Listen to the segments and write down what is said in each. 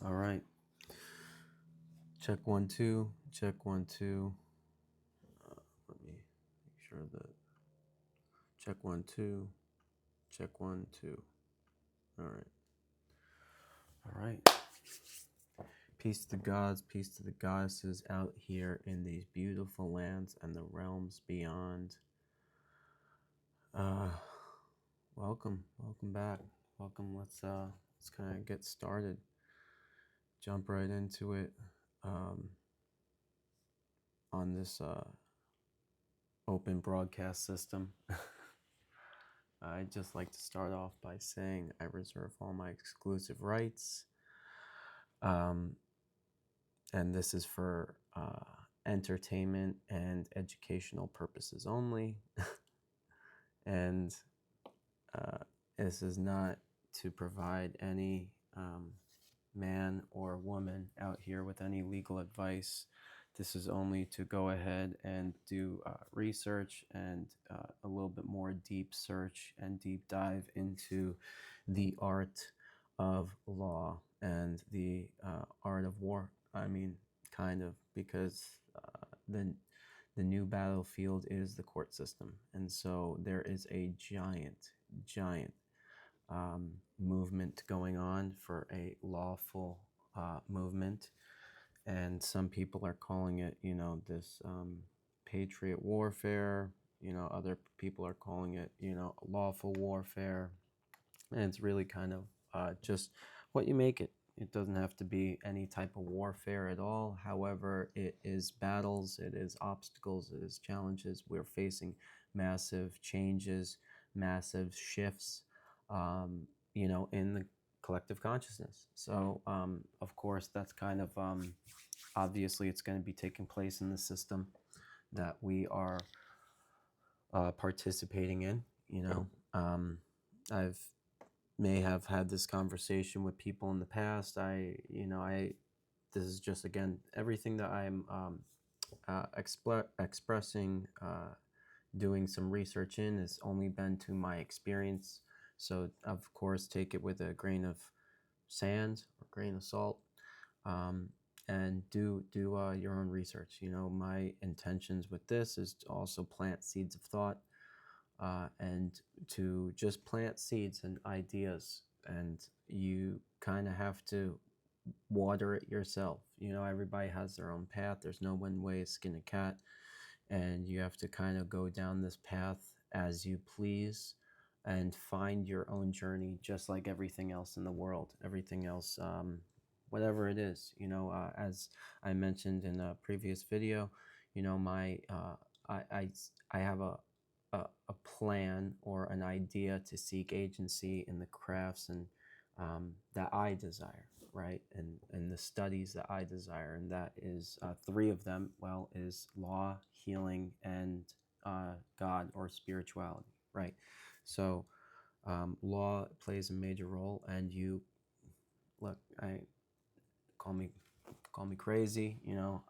All right. Check 1 2. Check 1 2. Let me make sure that. Check 1 2. Check 1 2. All right. All right. Peace to the gods, peace to the goddesses out here in these beautiful lands and the realms beyond. Welcome back. Welcome. Let's kind of get started. Jump right into it. On this open broadcast system. I'd just like to start off by saying I reserve all my exclusive rights. And this is for entertainment and educational purposes only. And this is not to provide any man or woman out here with any legal advice. This is only to go ahead and do research and a little bit more deep search and deep dive into the art of law and the art of war. I mean, kind of, because the new battlefield is the court system. And so there is a giant movement going on for a lawful movement. And some people are calling it, this patriot warfare. Other people are calling it, lawful warfare. And it's really kind of just what you make it. It doesn't have to be any type of warfare at all. However, it is battles, it is obstacles, it is challenges. We're facing massive changes, massive shifts, in the collective consciousness. So, of course, that's kind of obviously it's going to be taking place in the system that we are participating in. I've may have had this conversation with people in the past. This is just, again, everything that I'm expressing, doing some research in, has only been to my experience. So, of course, take it with a grain of sand or grain of salt, and do your own research. My intentions with this is to also plant seeds of thought, and to just plant seeds and ideas, and you kind of have to water it yourself. Everybody has their own path. There's no one way to skin a cat, and you have to kind of go down this path as you please and find your own journey, just like everything else in the world, everything else, whatever it is. As I mentioned in a previous video, my I have a plan or an idea to seek agency in the crafts and that I desire, right? And the studies that I desire, and that is three of them. Well, is law, healing, and God or spirituality, right? So law plays a major role, and I call me crazy.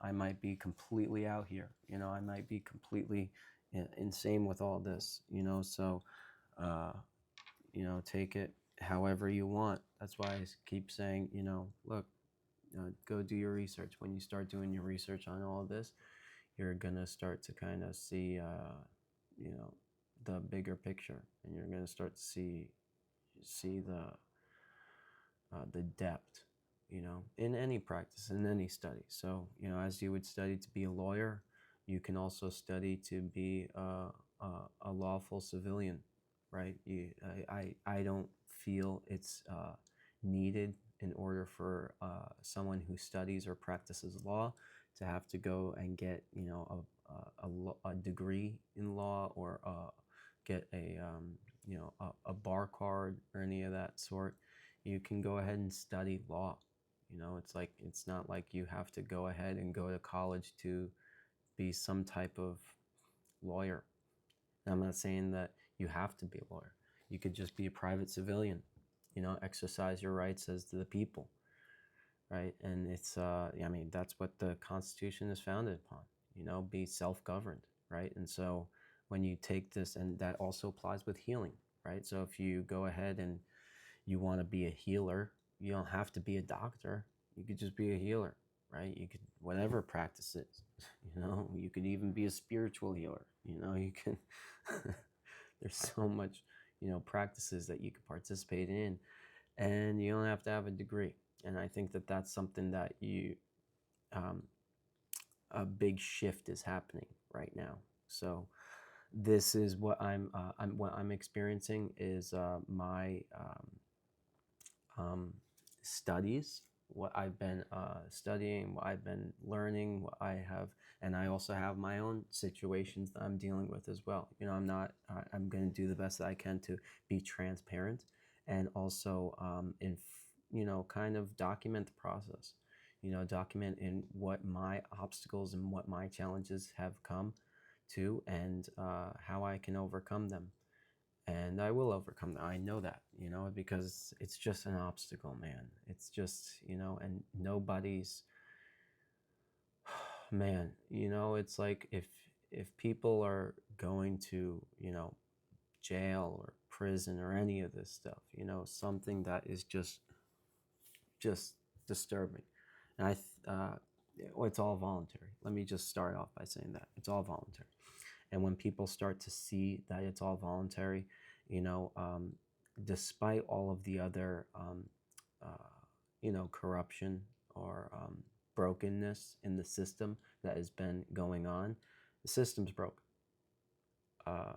I might be completely out here. I might be completely insane with all this. So take it however you want. That's why I keep saying, look, go do your research. When you start doing your research on all of this, you're gonna start to kind of see, the bigger picture, and you're gonna start to see the depth, in any practice, in any study. So, as you would study to be a lawyer, you can also study to be a lawful civilian, right? I don't feel it's needed in order for someone who studies or practices law to have to go and get, a degree in law, or get a bar card or any of that sort. You can go ahead and study law. It's not like you have to go ahead and go to college to be some type of lawyer. And I'm not saying that you have to be a lawyer. You could just be a private civilian, exercise your rights as to the people, right? And it's, that's what the Constitution is founded upon, be self-governed, right? And so when you take this, and that also applies with healing, right? So if you go ahead and you want to be a healer, you don't have to be a doctor. You could just be a healer, right? You could whatever practice is. You could even be a spiritual healer. You can. There's so much, practices that you could participate in, and you don't have to have a degree. And I think that that's something that um, a big shift is happening right now. So this is what I'm experiencing is my um, studies, what I've been studying, what I've been learning, what I have, and I also have my own situations that I'm dealing with as well. I'm going to do the best that I can to be transparent, and also kind of document the process. Document in what my obstacles and what my challenges have come to, and how I can overcome them, and I will overcome that. I know that, because it's just an obstacle, man. It's just, and nobody's, man, it's like if people are going to, jail or prison or any of this stuff, something that is just disturbing. And well, it's all voluntary. Let me just start off by saying that it's all voluntary. And when people start to see that it's all voluntary, you know, um, despite all of the other, corruption or brokenness in the system that has been going on, the system's broken. Uh,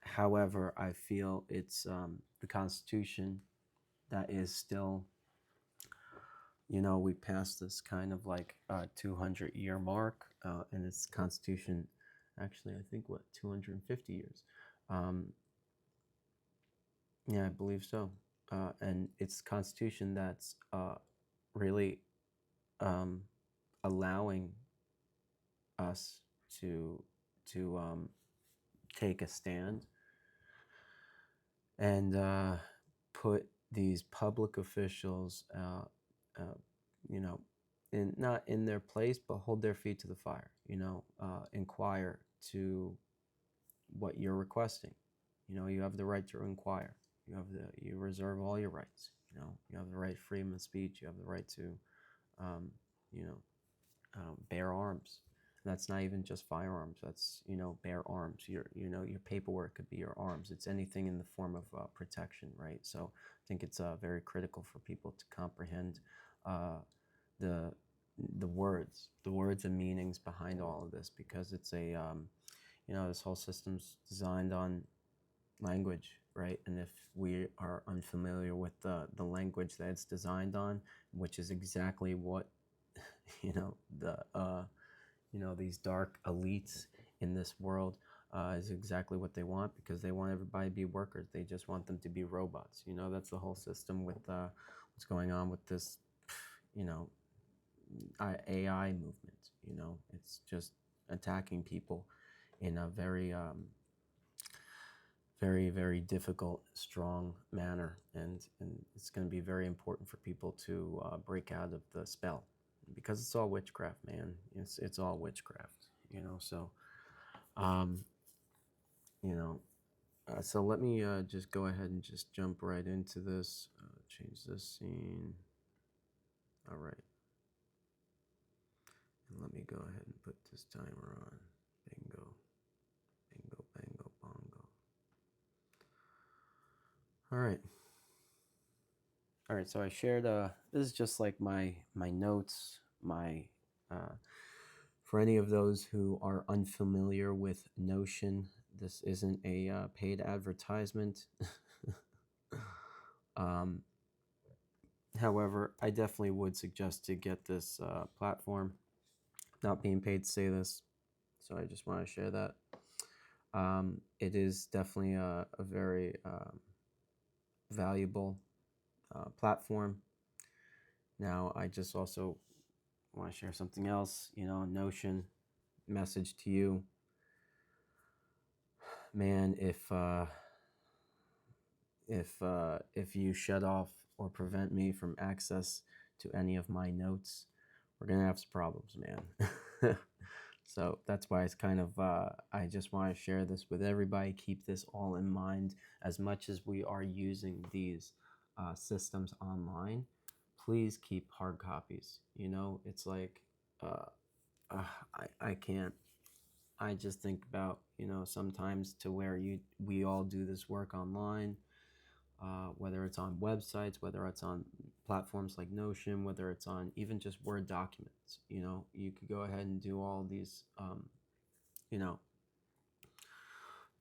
However, I feel it's the Constitution that is still, we passed this kind of like 200-year mark, and it's Constitution, actually, I think, what, 250 years. Um, yeah, I believe so. And it's Constitution that's really um, allowing us to to take a stand and put these public officials, you know, not in their place, but hold their feet to the fire. Inquire to what you're requesting. You have the right to inquire. You reserve all your rights. You have the right to freedom of speech. You have the right to, um, you know, bear arms. And that's not even just firearms. That's bear arms. Your paperwork could be your arms. It's anything in the form of protection, right? So I think it's very critical for people to comprehend the the words and meanings behind all of this, because it's this whole system's designed on language, right? And if we are unfamiliar with the language that it's designed on, which is exactly what these dark elites in this world is exactly what they want, because they want everybody to be workers. They just want them to be robots. That's the whole system with what's going on with this, AI movement. It's just attacking people in a very very, very difficult, strong manner, and it's going to be very important for people to break out of the spell, because it's all witchcraft, man. It's all witchcraft, So, um, you know, so let me just go ahead and just jump right into this. Change this scene. All right, and let me go ahead and put this timer on. Bingo, bingo, bango, bongo. All right. All right, so I shared. This is just like my notes. For any of those who are unfamiliar with Notion, this isn't a paid advertisement. um, However, I definitely would suggest to get this platform. Not being paid to say this, so I just want to share that. It is definitely a very valuable platform. Now, I just also want to share something else. Notion, message to you, man. If you shut off or prevent me from access to any of my notes, we're gonna have some problems, man. So that's why it's kind of I just want to share this with everybody. Keep this all in mind. As much as we are using these systems online, please keep hard copies. You know, it's like, uh, I can't. I just think about, you know, sometimes to where we all do this work online, whether it's on websites, whether it's on platforms like Notion, whether it's on even just Word documents. You know, you could go ahead and do all these, you know,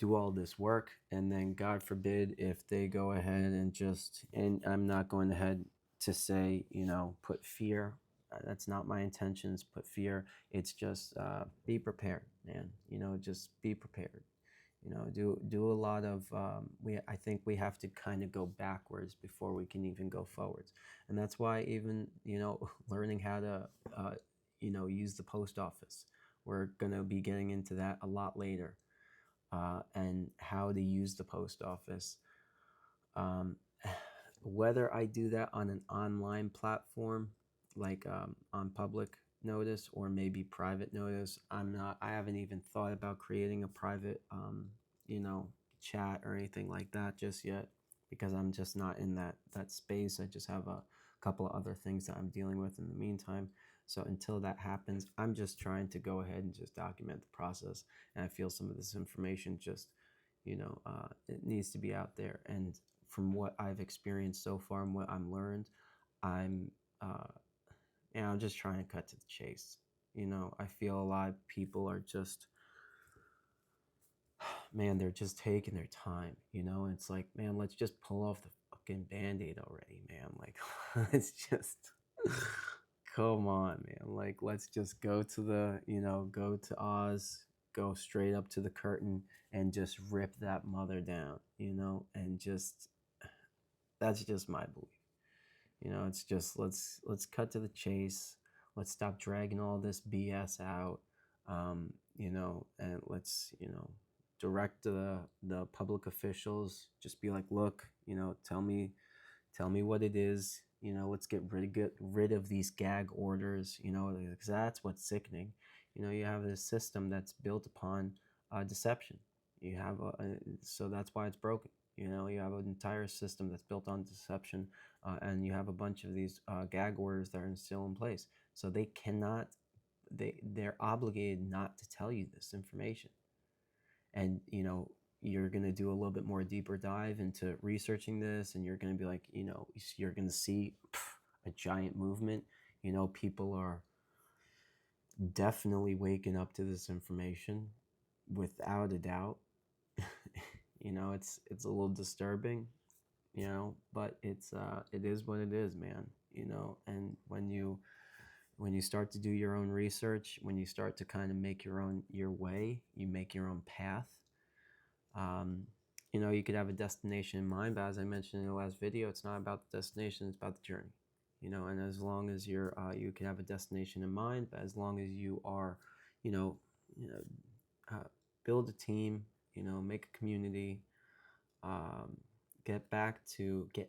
do all this work, and then God forbid if they go ahead and just, and I'm not going ahead to say, you know, put fear. That's not my intentions. Put fear. It's just be prepared, man. You know, just be prepared. You know, do a lot of I think we have to kind of go backwards before we can even go forwards, and that's why even, you know, learning how to you know, use the post office. We're gonna be getting into that a lot later, and how to use the post office. Um, whether I do that on an online platform, like on public notice or maybe private notice, I haven't even thought about creating a private, you know, chat or anything like that just yet, because I'm just not in that space. I just have a couple of other things that I'm dealing with in the meantime. So until that happens, I'm just trying to go ahead and just document the process. And I feel some of this information just, you know, it needs to be out there. And from what I've experienced so far and what I'm learned, I'm, uh, and I'm just trying to cut to the chase. You know, I feel a lot of people are just, man, they're just taking their time. You know, it's like, man, let's just pull off the fucking band-aid already, man. Like, let's just, come on, man. Like, let's just go to the, you know, go to Oz, go straight up to the curtain and just rip that mother down, you know, and just, that's just my belief. You know, it's just, let's cut to the chase. Let's stop dragging all this BS out. You know, and let's, you know, direct the public officials. Just be like, look, you know, tell me what it is. You know, let's get rid of these gag orders. You know, because that's what's sickening. You know, you have this system that's built upon deception. You have so that's why it's broken. You know, you have an entire system that's built on deception, and you have a bunch of these gag orders that are still in place. So they cannot, they're obligated not to tell you this information. And you know, you're going to do a little bit more deeper dive into researching this, and you're going to be like, you know, you're going to see a giant movement. You know, people are definitely waking up to this information without a doubt. You know, it's a little disturbing, you know, but it is what it is, man. You know, and when you start to do your own research, when you start to kind of make your way, you make your own path. um, you know, you could have a destination in mind, but as I mentioned in the last video, it's not about the destination, it's about the journey. You know, and as long as you can have a destination in mind, but as long as you are, you know, you know, build a team, you know, make a community, um, get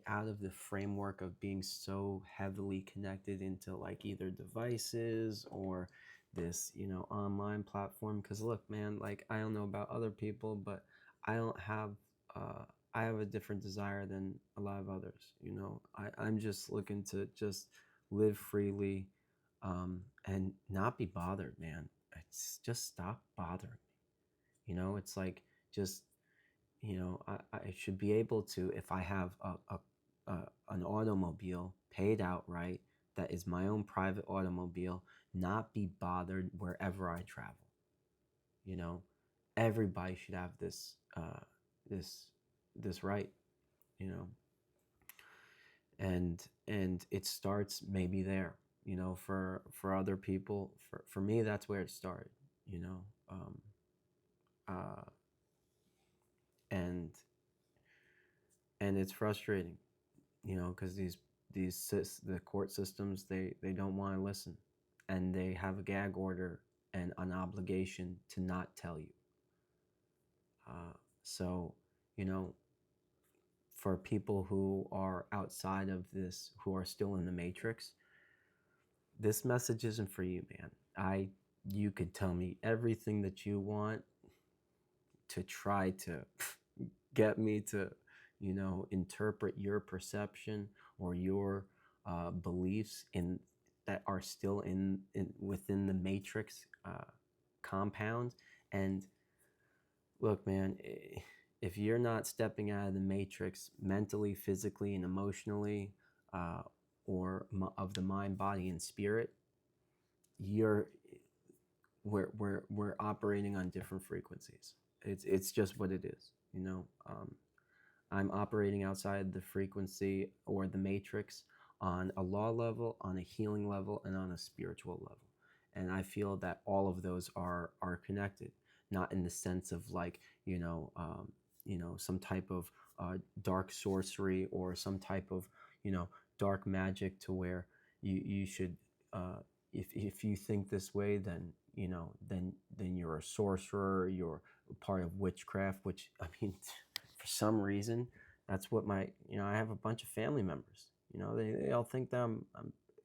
out of the framework of being so heavily connected into like either devices or this, you know, online platform. Because look, man, like, I don't know about other people, but I don't have uh, I have a different desire than a lot of others. You know, I'm just looking to just live freely, and not be bothered, man. It's just stop bothering me. You know, it's like, just, you know, I should be able to, if I have an automobile paid outright that is my own private automobile, not be bothered wherever I travel. You know, everybody should have this this right. You know, and it starts maybe there. You know, for other people, for me, that's where it started. You know, uh, and and it's frustrating, you know, because the court systems, they don't want to listen, and they have a gag order and an obligation to not tell you. Uh, so, you know, for people who are outside of this, who are still in the matrix, this message isn't for you, man. You could tell me everything that you want to try to get me to, you know, interpret your perception or your beliefs in that are still in within the matrix compound. And look, man, if you're not stepping out of the matrix mentally, physically, and emotionally, uh, or of the mind, body, and spirit, you're we're operating on different frequencies. It's just what it is, you know. I'm operating outside the frequency or the matrix on a law level, on a healing level, and on a spiritual level. And I feel that all of those are connected, not in the sense of like, some type of dark sorcery or some type of, dark magic to where you should, if you think this way, then, then you're a sorcerer, you're part of witchcraft, which, I mean, for some reason, that's what I have a bunch of family members, they all think that I'm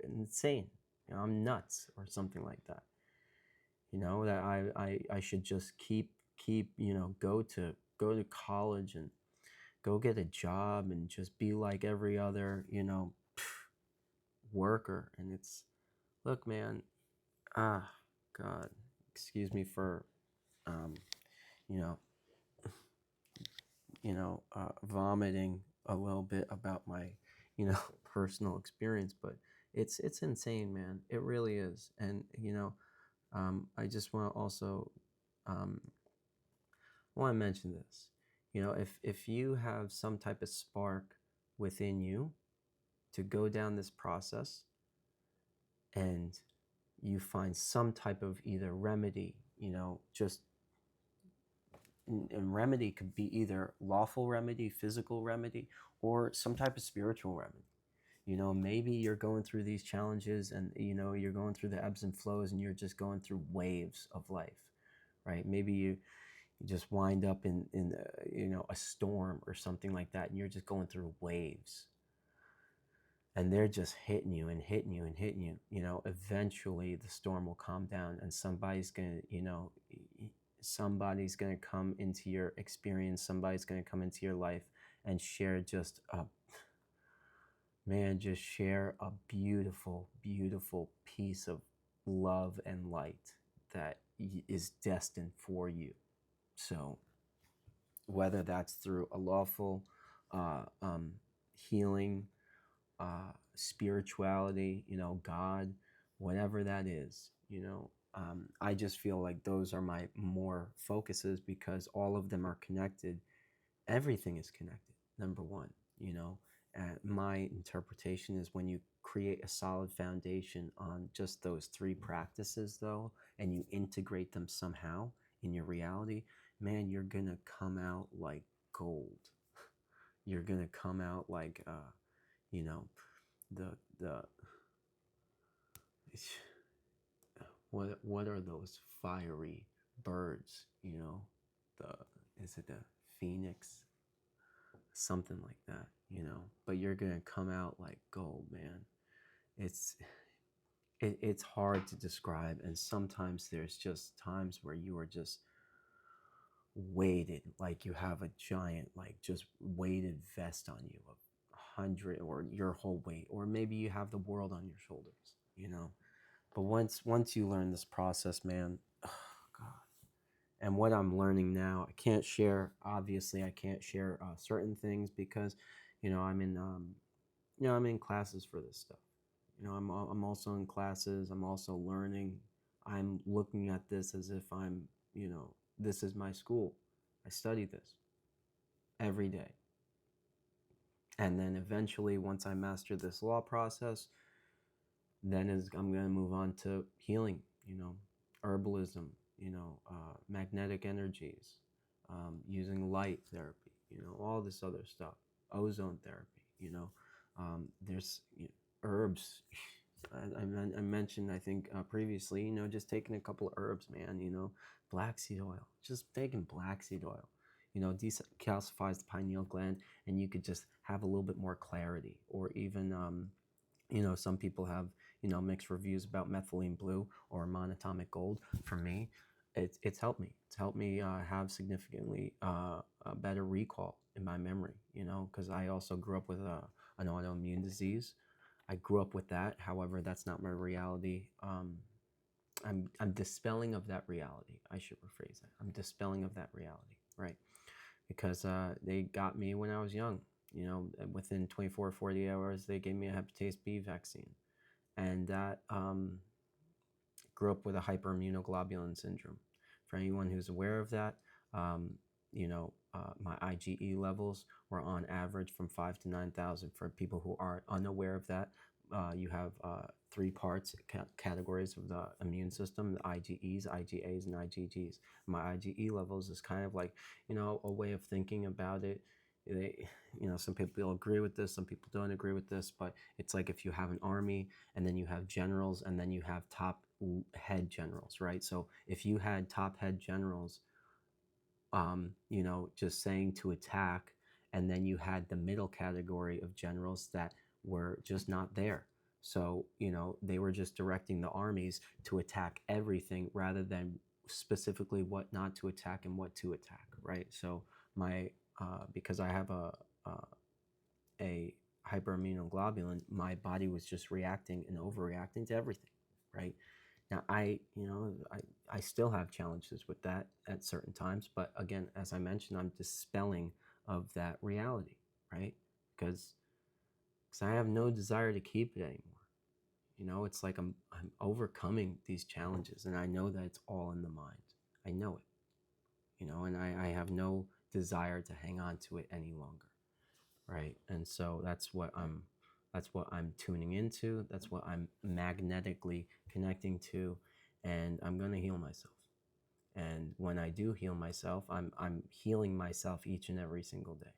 insane, I'm nuts or something like that, that I should just keep, go to college and go get a job and just be like every other, worker. And it's, look, man, God, excuse me for, um, you know, vomiting a little bit about my, personal experience, but it's insane, man. It really is. And, I just want to also, want to mention this. If you have some type of spark within you to go down this process, and you find some type of either remedy, just, and remedy could be either lawful remedy, physical remedy, or some type of spiritual remedy. Maybe you're going through these challenges, and you're going through the ebbs and flows, and you're just going through waves of life, right? Maybe you just wind up in a storm or something like that, and you're just going through waves, and they're just hitting you and hitting you and hitting you. Eventually the storm will calm down, and somebody's gonna come into your experience, somebody's gonna come into your life and share just share a beautiful, beautiful piece of love and light that is destined for you. So whether that's through a lawful healing, spirituality, God, whatever that is, I just feel like those are my more focuses, because all of them are connected. Everything is connected, number one. My interpretation is, when you create a solid foundation on just those three practices, though, and you integrate them somehow in your reality, man, you're gonna come out like gold. You're gonna come out like, you know, the what are those fiery birds? The is it a phoenix? Something like that, But you're gonna come out like gold, man. It's it's hard to describe, and sometimes there's just times where you are just weighted, like you have a giant, like, just weighted vest on you of 100, or your whole weight, or maybe you have the world on your shoulders. But once you learn this process, man, oh God. And what I'm learning now, obviously I can't share certain things, because I'm in classes for this stuff. I'm also in classes, I'm also learning. I'm looking at this as if this is my school. I study this every day. And then eventually, once I master this law process, then I'm going to move on to healing, herbalism, magnetic energies, using light therapy, all this other stuff, ozone therapy, there's herbs. I mentioned, I think, previously, just taking a couple of herbs, man, black seed oil, just taking black seed oil, decalcifies the pineal gland, and you could just have a little bit more clarity. Or even, some people have, mixed reviews about methylene blue or monatomic gold. For me, it's helped me. It's helped me have significantly a better recall in my memory, because I also grew up with an autoimmune disease. I grew up with that. However, that's not my reality. I'm dispelling of that reality. I should rephrase that. I'm dispelling of that reality, right? Because they got me when I was young. You know, within 24 or 48 hours, they gave me a hepatitis B vaccine. And that grew up with a hyperimmunoglobulin syndrome. For anyone who's aware of that, um, my IgE levels were on average from 5 to 9,000. For people who are unaware of that, you have three parts, categories of the immune system: the IgEs, IgAs, and IgGs. My IgE levels is kind of like, a way of thinking about it. They, some people agree with this, some people don't agree with this, but it's like if you have an army and then you have generals and then you have top head generals, right? So if you had top head generals, just saying to attack, and then you had the middle category of generals that were just not there. So, they were just directing the armies to attack everything rather than specifically what not to attack and what to attack, right? So because I have a hyperimmunoglobulin, my body was just reacting and overreacting to everything, right? Now I still have challenges with that at certain times, but again, as I mentioned, I'm dispelling of that reality, right? Because I have no desire to keep it anymore. It's like I'm overcoming these challenges, and I know that it's all in the mind. I know it, and I have no desire to hang on to it any longer, right? And so that's what I'm tuning into. That's what I'm magnetically connecting to, and I'm going to heal myself. And when I do heal myself, I'm healing myself each and every single day.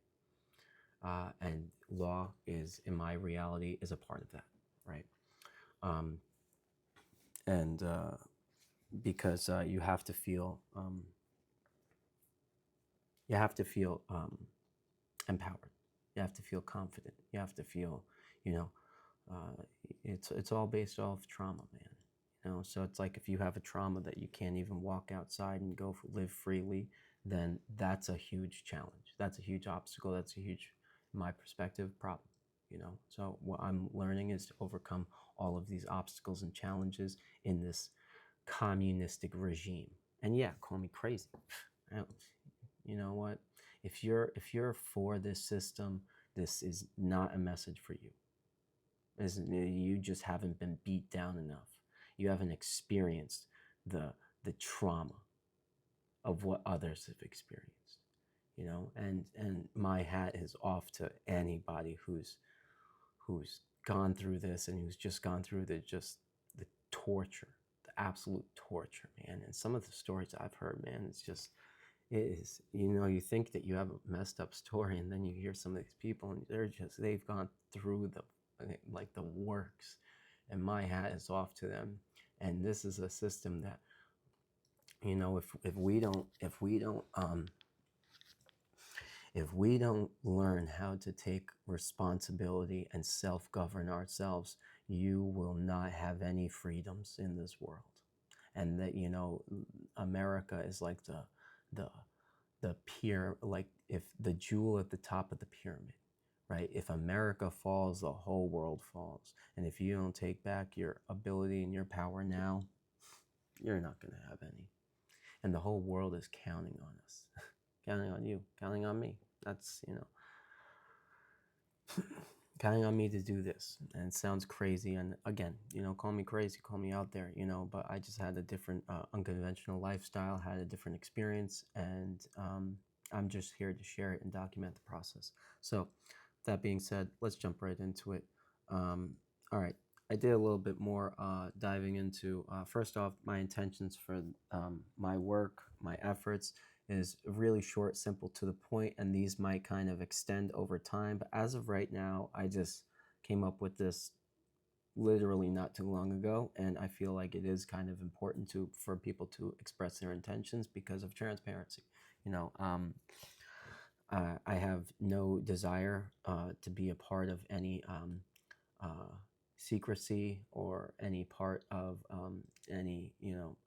And law is, in my reality, is a part of that, right? And because you have to feel empowered. You have to feel confident. You have to feel, you know, it's all based off trauma, man. So it's like if you have a trauma that you can't even walk outside and go live freely, then that's a huge challenge. That's a huge obstacle. That's a huge, in my perspective, problem. So what I'm learning is to overcome all of these obstacles and challenges in this communistic regime. And yeah, call me crazy. You know what? If you're for this system, this is not a message for you. You just haven't been beat down enough. You haven't experienced the trauma of what others have experienced. And my hat is off to anybody who's gone through this and who's just gone through the torture, the absolute torture, man. And some of the stories I've heard, man, it is, you think that you have a messed up story, and then you hear some of these people and they've gone through the works, and my hat is off to them. And this is a system that, if we don't learn how to take responsibility and self-govern ourselves, you will not have any freedoms in this world. And that, America is like the pier, like if the jewel at the top of the pyramid, right? If America falls, the whole world falls. And if you don't take back your ability and your power now, you're not going to have any. And the whole world is counting on us, counting on you, counting on me. That's, counting on me to do this. And it sounds crazy. And again, call me crazy, call me out there, but I just had a different unconventional lifestyle, had a different experience, and I'm just here to share it and document the process. So that being said, let's jump right into it. All right. I did a little bit more diving into, first off, my intentions for my work, my efforts is really short, simple, to the point, and these might kind of extend over time. But as of right now, I just came up with this literally not too long ago, and I feel like it is kind of important for people to express their intentions because of transparency. I have no desire to be a part of any secrecy or any part of any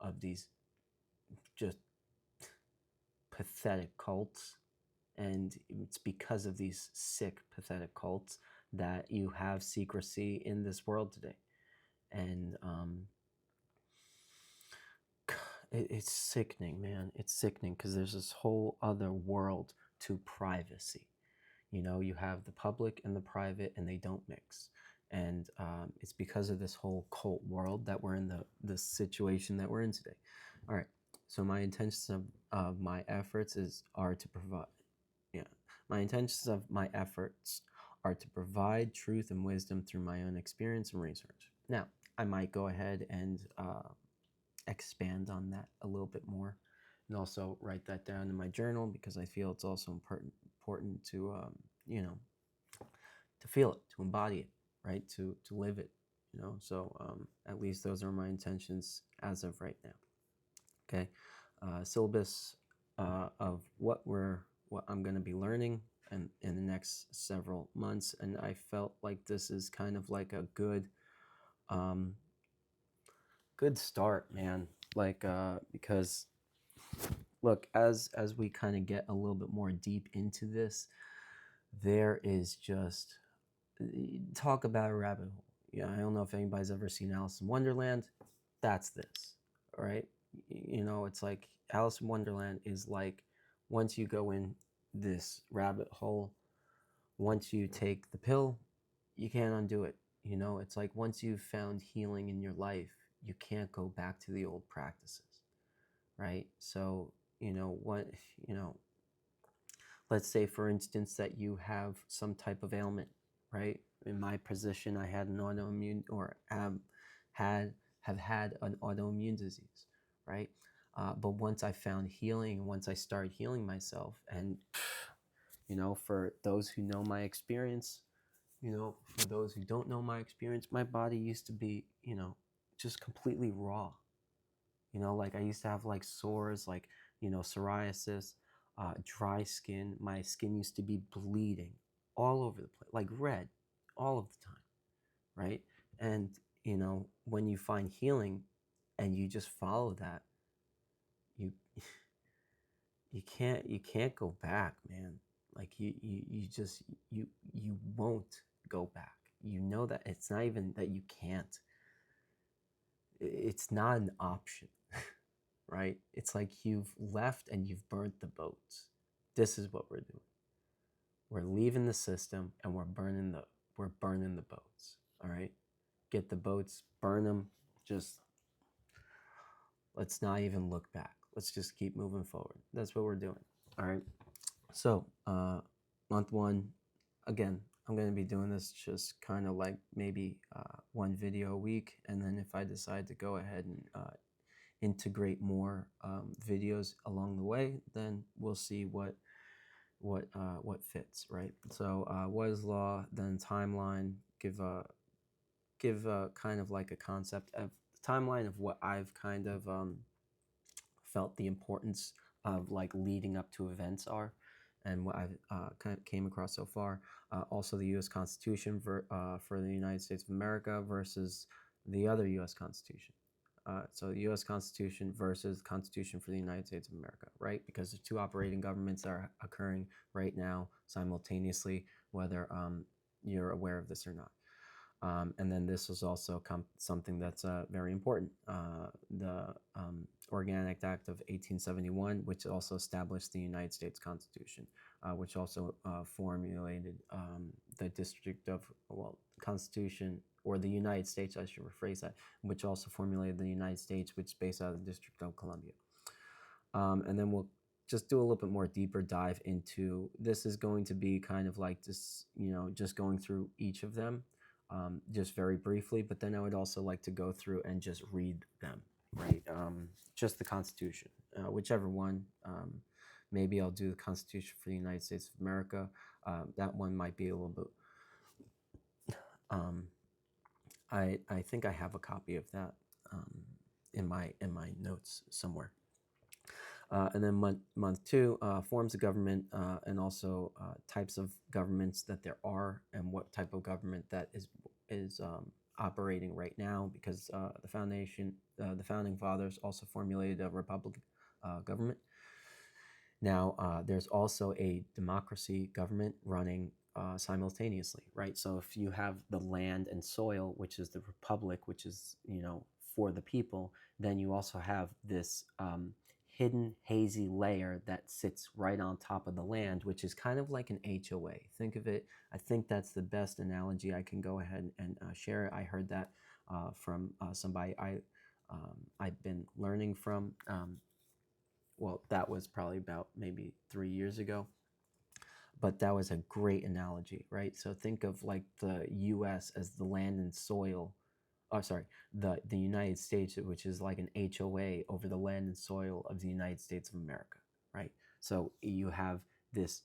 of these just pathetic cults. And it's because of these sick, pathetic cults that you have secrecy in this world today. And it's sickening, man. It's sickening because there's this whole other world to privacy. You know, you have the public and the private, and they don't mix. And it's because of this whole cult world that we're in the situation that we're in today. All right. So my intentions of my efforts are to provide. Yeah, my intentions of my efforts are to provide truth and wisdom through my own experience and research. Now, I might go ahead and expand on that a little bit more, and also write that down in my journal because I feel it's also important to you know, to feel it, to embody it, right, to live it, you know. So at least those are my intentions as of right now. Okay, syllabus of what I'm going to be learning and in the next several months, and I felt like this is kind of like a good good start, man. Like because look, as we kind of get a little bit more deep into this, there is just talk about a rabbit hole. Yeah, I don't know if anybody's ever seen Alice in Wonderland. That's this, right? You know, it's like Alice in Wonderland is like once you go in this rabbit hole, once you take the pill, you can't undo it. You know, it's like once you've found healing in your life, you can't go back to the old practices, right? So, you know, what, you know, let's say for instance that you have some type of ailment, right? In my position, I had an autoimmune or have had an autoimmune disease, right? But once I found healing, once I started healing myself, and you know, for those who know my experience, you know, for those who don't know my experience, my body used to be, you know, just completely raw. You know, like I used to have like sores, like, you know, psoriasis, dry skin. My skin used to be bleeding all over the place, like red, all of the time, right? And, you know, when you find healing and you just follow that, you you can't go back, man. Like you just you won't go back. You know that it's not even that you can't. It's not an option. Right? It's like you've left and you've burnt the boats. This is what we're doing. We're leaving the system and we're burning the boats. All right? Get the boats, burn them. Just let's not even look back. Let's just keep moving forward. That's what we're doing. All right. So, month one, again, I'm going to be doing this just kind of like maybe one video a week. And then if I decide to go ahead and integrate more videos along the way, then we'll see what fits, right? So what is law, then timeline, give a kind of like a concept of timeline of what I've kind of felt the importance of like leading up to events are, and what I've kind of came across so far. Also the U.S. Constitution for the United States of America versus the other U.S. Constitution. So the U.S. Constitution versus the Constitution for the United States of America, right? Because there's two operating governments that are occurring right now simultaneously, whether you're aware of this or not. And then this is also something that's very important. The Organic Act of 1871, which also established the United States Constitution, which also formulated the District of, well, Constitution, or the United States, I should rephrase that, which also formulated the United States, which is based out of the District of Columbia. And then we'll just do a little bit more deeper dive into, this is going to be kind of like this, you know, just going through each of them just very briefly, but then I would also like to go through and just read them, right? Just the Constitution, whichever one. Maybe I'll do the Constitution for the United States of America. That one might be a little bit, I think I have a copy of that in my notes somewhere. And then month two, forms of government, and also types of governments that there are, and what type of government that is operating right now, because the founding fathers also formulated a republic government. Now, there's also a democracy government running simultaneously, right? So if you have the land and soil, which is the republic, which is, for the people, then you also have this hidden hazy layer that sits right on top of the land, which is kind of like an HOA. Think of it. I think that's the best analogy I can go ahead and share. I heard that from somebody I've been learning from. Well, that was probably about maybe 3 years ago, but that was a great analogy, right? So think of like the U.S. as the land and soil. Oh, sorry, the United States, which is like an HOA over the land and soil of the United States of America, right? So you have this,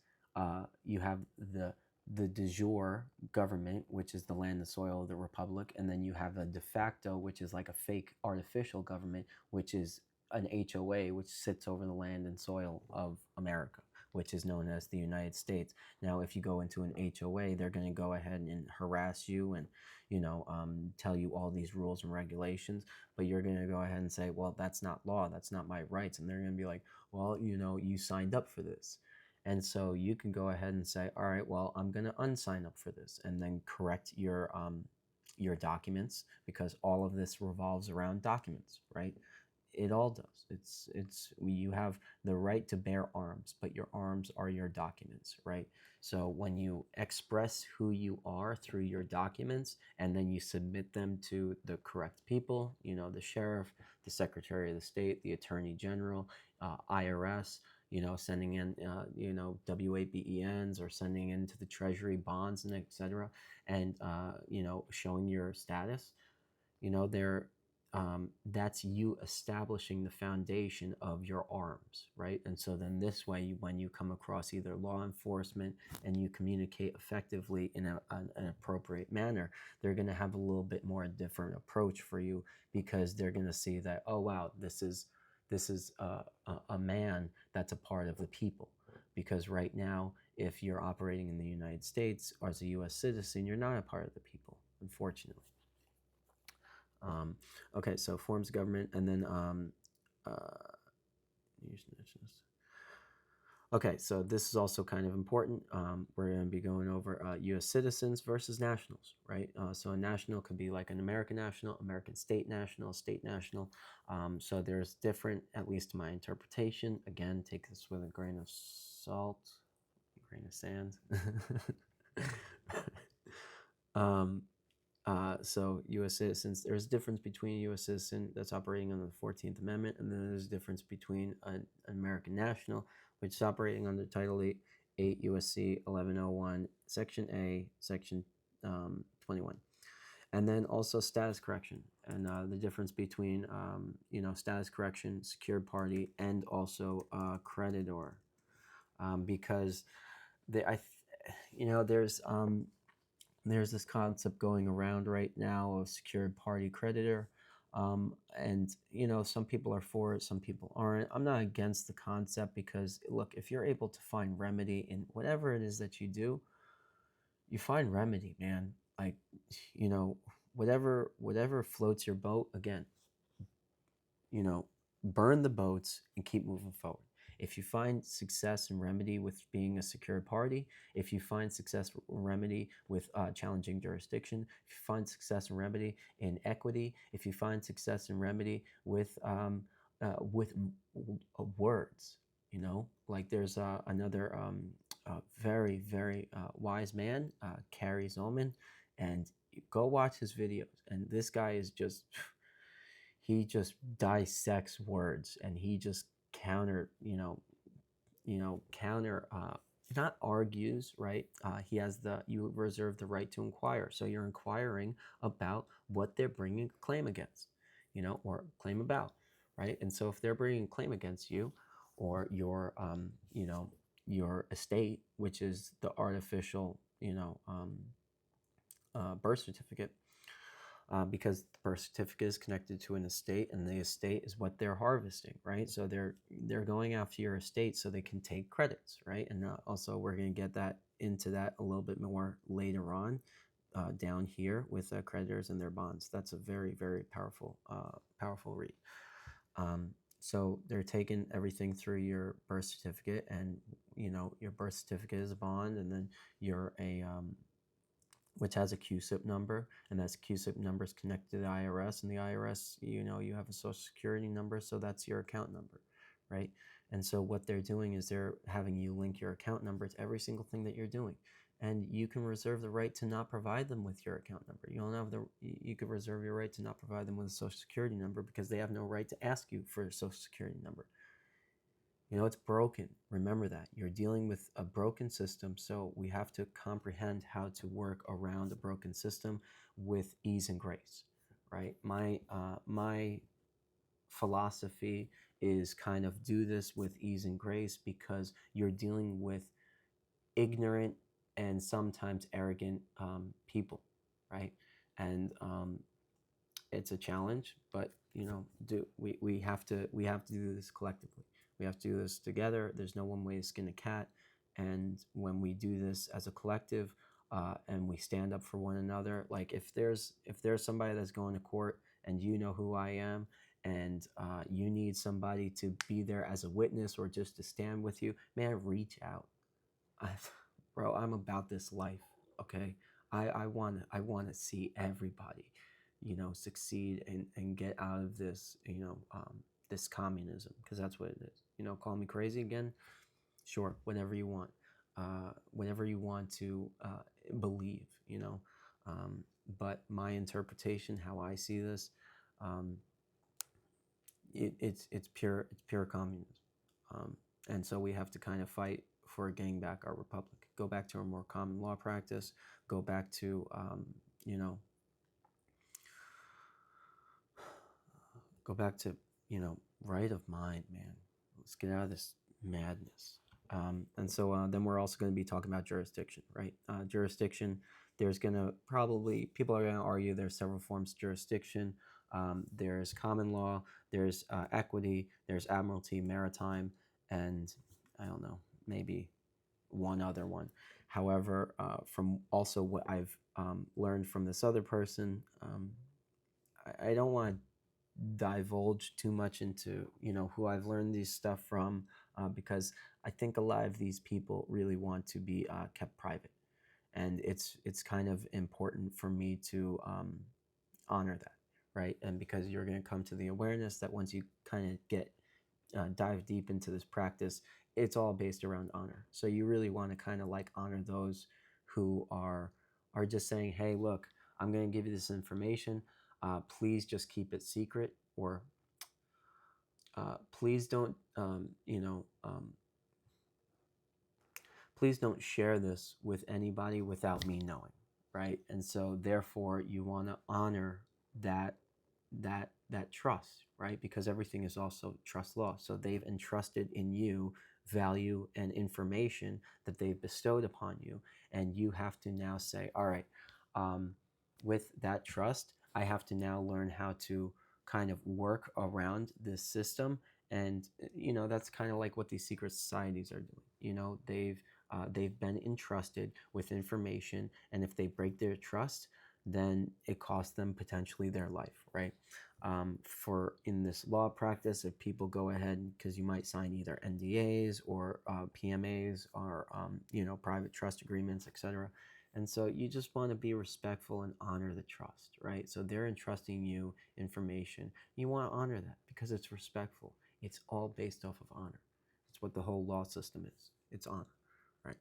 you have the de jure government, which is the land and soil of the republic, and then you have a de facto, which is like a fake artificial government, which is an HOA, which sits over the land and soil of America, which is known as the United States. Now, if you go into an HOA, they're going to go ahead and harass you and tell you all these rules and regulations, but you're going to go ahead and say, well, that's not law, that's not my rights, and they're going to be like, well, you signed up for this. And so you can go ahead and say, all right, well, I'm going to unsign up for this, and then correct your documents, because all of this revolves around documents, right? It all does. You have the right to bear arms, but your arms are your documents, right? So when you express who you are through your documents and then you submit them to the correct people, the sheriff, the secretary of the state, the attorney general, IRS, sending in, WABENs, or sending into the treasury bonds and etc. And, showing your status, they're that's you establishing the foundation of your arms, right? And so then this way, when you come across either law enforcement and you communicate effectively in an appropriate manner, they're going to have a little bit more different approach for you, because they're going to see that, oh wow, this is a man that's a part of the people. Because right now, if you're operating in the United States or as a U.S. citizen, you're not a part of the people, unfortunately. Okay, so forms of government, and then okay, so this is also kind of important. We're going to be going over U.S. citizens versus nationals, right? So a national could be like an American national, American state national, state national. So there's different, at least to my interpretation. Again, take this with a grain of salt, a grain of sand. So U.S. citizens, there's a difference between a U.S. citizen that's operating under the 14th Amendment, and then there's a difference between an American national, which is operating under Title 8 U.S.C. 1101, Section A, Section 21. And then also status correction, and the difference between, status correction, secured party, and also creditor, because there's this concept going around right now of secured party creditor. And, some people are for it, some people aren't. I'm not against the concept, because, look, if you're able to find remedy in whatever it is that you do, you find remedy, man. Like, whatever floats your boat, again, burn the boats and keep moving forward. If you find success and remedy with being a secured party, if you find success and remedy with challenging jurisdiction, if you find success and remedy in equity, if you find success and remedy with words, like there's another very, very wise man, Carrie Zolman, and go watch his videos. And this guy is just he just dissects words, and he just counter not argues, right? He has you reserve the right to inquire, so you're inquiring about what they're bringing a claim against, or claim about, right? And so if they're bringing a claim against you, or your estate, which is the artificial birth certificate, because the birth certificate is connected to an estate, and the estate is what they're harvesting, right? So they're going after your estate so they can take credits, right? And also, we're going to get into that a little bit more later on, down here with creditors and their bonds. That's a very, very powerful read. So they're taking everything through your birth certificate, and your birth certificate is a bond, and then you're a which has a QSIP number, and that QSIP number is connected to the IRS, and the IRS, you have a social security number, so that's your account number, right? And so what they're doing is they're having you link your account number to every single thing that you're doing. And you can reserve the right to not provide them with your account number. You could reserve your right to not provide them with a social security number because they have no right to ask you for a social security number. It's broken. Remember that. You're dealing with a broken system, so we have to comprehend how to work around a broken system with ease and grace, right? My philosophy is kind of do this with ease and grace because you're dealing with ignorant and sometimes arrogant people, right? And it's a challenge, but we have to do this collectively. We have to do this together. There's no one way to skin a cat, and when we do this as a collective, and we stand up for one another, like if there's somebody that's going to court, and you know who I am, and you need somebody to be there as a witness or just to stand with you, man, reach out. I, bro, I'm about this life. Okay, I want to see everybody, succeed and get out of this, this communism, because that's what it is. Call me crazy again, sure, whatever you want to believe, but my interpretation, how I see this, um, it's pure communism, and so we have to kind of fight for getting back our republic, go back to a more common law practice, go back to you know go back to right of mind, man. Let's get out of this madness. And so then we're also going to be talking about jurisdiction, right? Jurisdiction, there's going to probably, people are going to argue there's several forms of jurisdiction. There's common law, there's equity, there's admiralty, maritime, and I don't know, maybe one other one. However, from also what I've learned from this other person, I don't want to divulge too much into who I've learned these stuff from, because I think a lot of these people really want to be kept private, and it's kind of important for me to honor that, right? And because you're going to come to the awareness that once you kind of get dive deep into this practice, it's all based around honor. So you really want to kind of like honor those who are just saying, hey, look, I'm going to give you this information. Please just keep it secret, or please don't, please don't share this with anybody without me knowing, right? And so therefore you want to honor that that trust, right? Because everything is also trust law. So they've entrusted in you value and information that they've bestowed upon you, and you have to now say, all right, with that trust, I have to now learn how to kind of work around this system. And that's kind of like what these secret societies are doing. They've been entrusted with information, and if they break their trust, then it costs them potentially their life, right? For in this law practice, if people go ahead, because you might sign either NDAs or PMAs or private trust agreements, etc. And so you just want to be respectful and honor the trust, right? So they're entrusting you information. You want to honor that because it's respectful. It's all based off of honor. It's what the whole law system is. It's honor, right?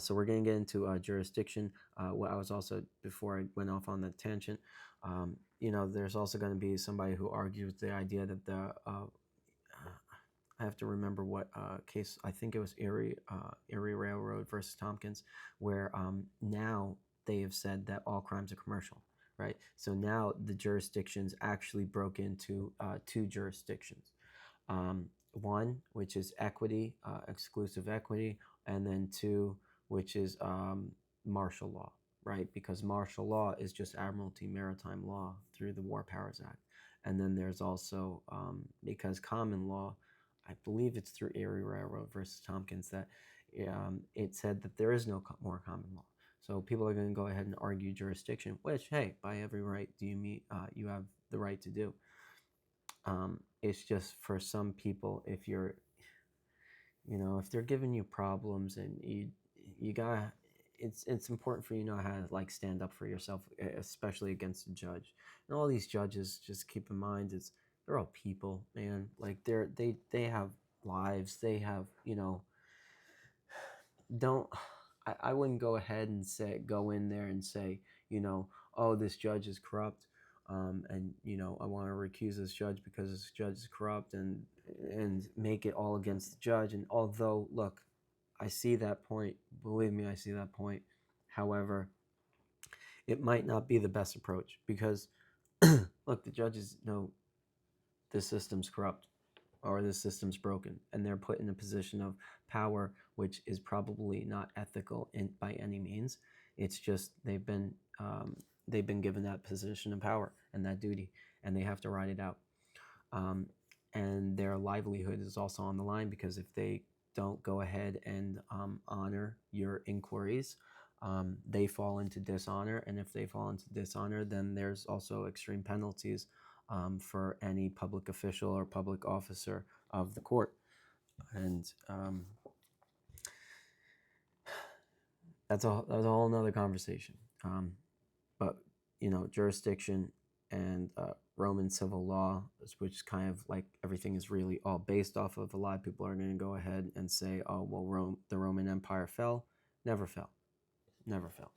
So we're going to get into jurisdiction. What I was also, before I went off on the tangent, there's also going to be somebody who argues the idea that I have to remember what case, I think it was Erie Railroad versus Tompkins, where now they have said that all crimes are commercial, right? So now the jurisdictions actually broke into two jurisdictions. One, which is equity, exclusive equity, and then two, which is martial law, right? Because martial law is just admiralty maritime law through the War Powers Act. And then there's also, because common law, I believe it's through Erie Railroad versus Tompkins, that it said that there is no more common law. So people are going to go ahead and argue jurisdiction, which, hey, by every right, you have the right to do. It's just for some people, if you're, if they're giving you problems, and you gotta, it's important for you to know how to like stand up for yourself, especially against a judge. And all these judges, just keep in mind, is they're all people, man. Like they have lives. They have, don't I wouldn't go ahead and go in there and say, oh, this judge is corrupt, and I want to recuse this judge because this judge is corrupt, and make it all against the judge. And although, look, I see that point. Believe me, I see that point. However, it might not be the best approach, because look, the judges know the system's corrupt, or the system's broken, and they're put in a position of power which is probably not ethical by any means. It's just they've been given that position of power and that duty, and they have to ride it out. um, and their livelihood is also on the line, because if they don't go ahead and honor your inquiries, they fall into dishonor. And if they fall into dishonor, then there's also extreme penalties for any public official or public officer of the court. And that's a whole nother conversation. But jurisdiction and Roman civil law, which kind of like everything is really all based off of. A lot of people are going to go ahead and say, oh, well, the Roman Empire fell. Never fell. Never fell.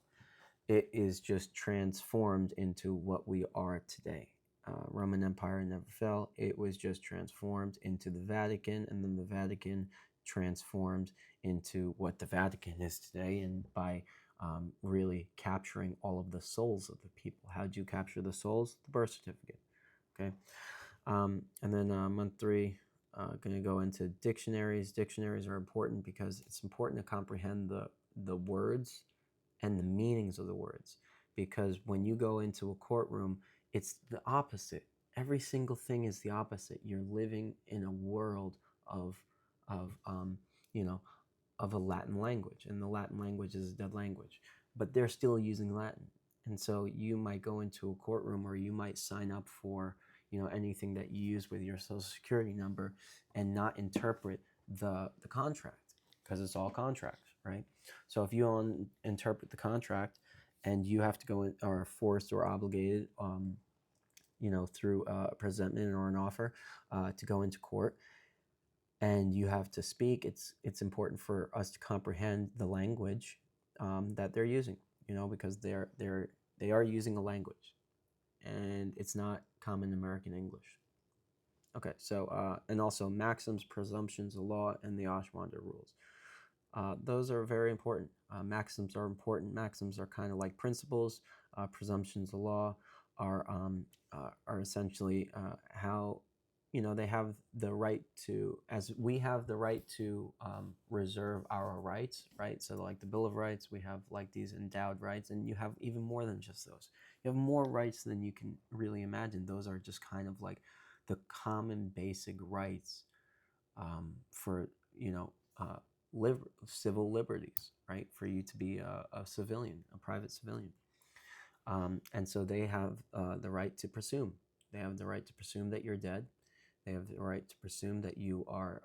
It is just transformed into what we are today. Roman Empire never fell. It was just transformed into the Vatican, and then the Vatican transformed into what the Vatican is today. And by really capturing all of the souls of the people. How do you capture the souls? The birth certificate. Okay. And then month 3, going to go into dictionaries. Dictionaries are important because it's important to comprehend the words and the meanings of the words. Because when you go into a courtroom, it's the opposite. Every single thing is the opposite. You're living in a world of you know, of a Latin language, and the Latin language is a dead language, but they're still using Latin. And so you might go into a courtroom, or you might sign up for, anything that you use with your social security number, and not interpret the contract, because it's all contract, right? So if you interpret the contract, and you have to go in, or forced or obligated, through a presentment or an offer, to go into court, and you have to speak, it's important for us to comprehend the language that they're using, because they are using a language, and it's not common American English. Okay, so and also maxims, presumptions of law, and the Oshwander rules. Those are very important. Maxims are important. Maxims are kind of like principles. Presumptions of law are essentially how, they have the right to, as we have the right to reserve our rights, right? So like the Bill of Rights, we have like these endowed rights, and you have even more than just those. You have more rights than you can really imagine. Those are just kind of like the common basic rights for, civil liberties, right? For you to be a civilian, a private civilian. And so they have the right to presume. They have the right to presume that you're dead. They have the right to presume that you are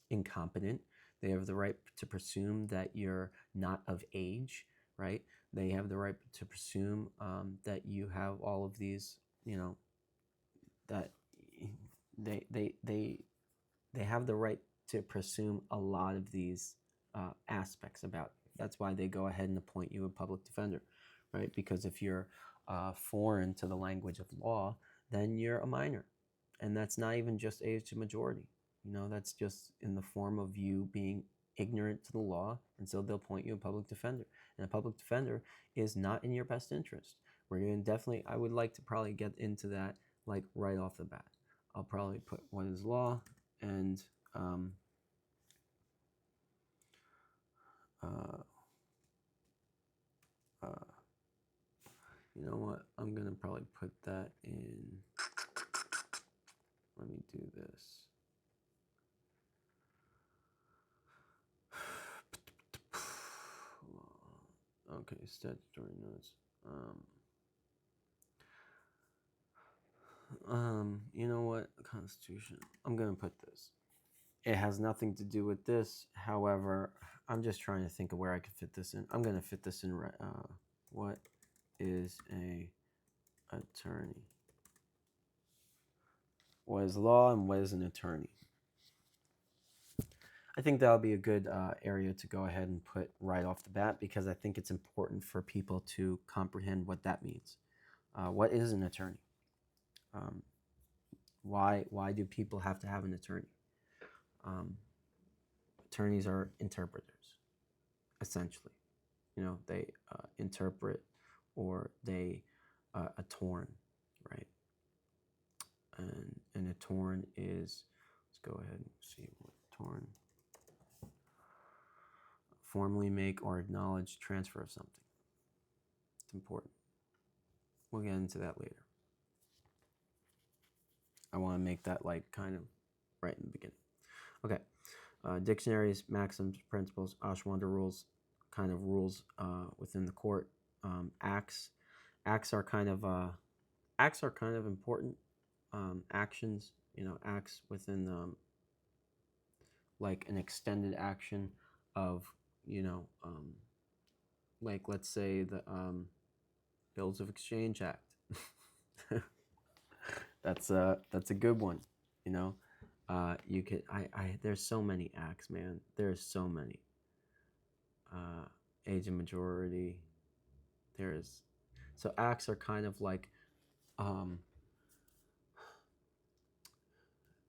incompetent. They have the right to presume that you're not of age, right? They have the right to presume that you have all of these, that they have the right to presume a lot of these aspects about you. That's why they go ahead and appoint you a public defender, right? Because if you're foreign to the language of law, then you're a minor. And that's not even just age to majority. That's just in the form of you being ignorant to the law, and so they'll appoint you a public defender. And a public defender is not in your best interest. We're going to definitely, I would like to probably get into that like right off the bat. I'll probably put what is law, and you know what? I'm going to probably put that in. Let me do this. Okay, statutory notes. You know what? Constitution. I'm gonna put this. It has nothing to do with this. However, I'm just trying to think of where I could fit this in. I'm gonna fit this in. What is a attorney? What is law and what is an attorney? I think that'll be a good area to go ahead and put right off the bat because I think it's important for people to comprehend what that means. What is an attorney? Um, why do people have to have an attorney? Um, Attorneys are interpreters, essentially. You know, they interpret or they attorn, right? And an attorn is, let's go ahead and see what attorn. Formally make or acknowledge transfer of something. It's important. We'll get into that later. I want to make that like kind of right in the beginning. Okay. Dictionaries, maxims, principles, Ashwanda rules, kind of rules within the court. Acts are kind of important. Actions, you know, acts within like an extended action of, you know, like let's say the Bills of Exchange Act. That's a good one, you know. You could there's so many acts, man. There's so many. Age of majority. There's so acts are kind of like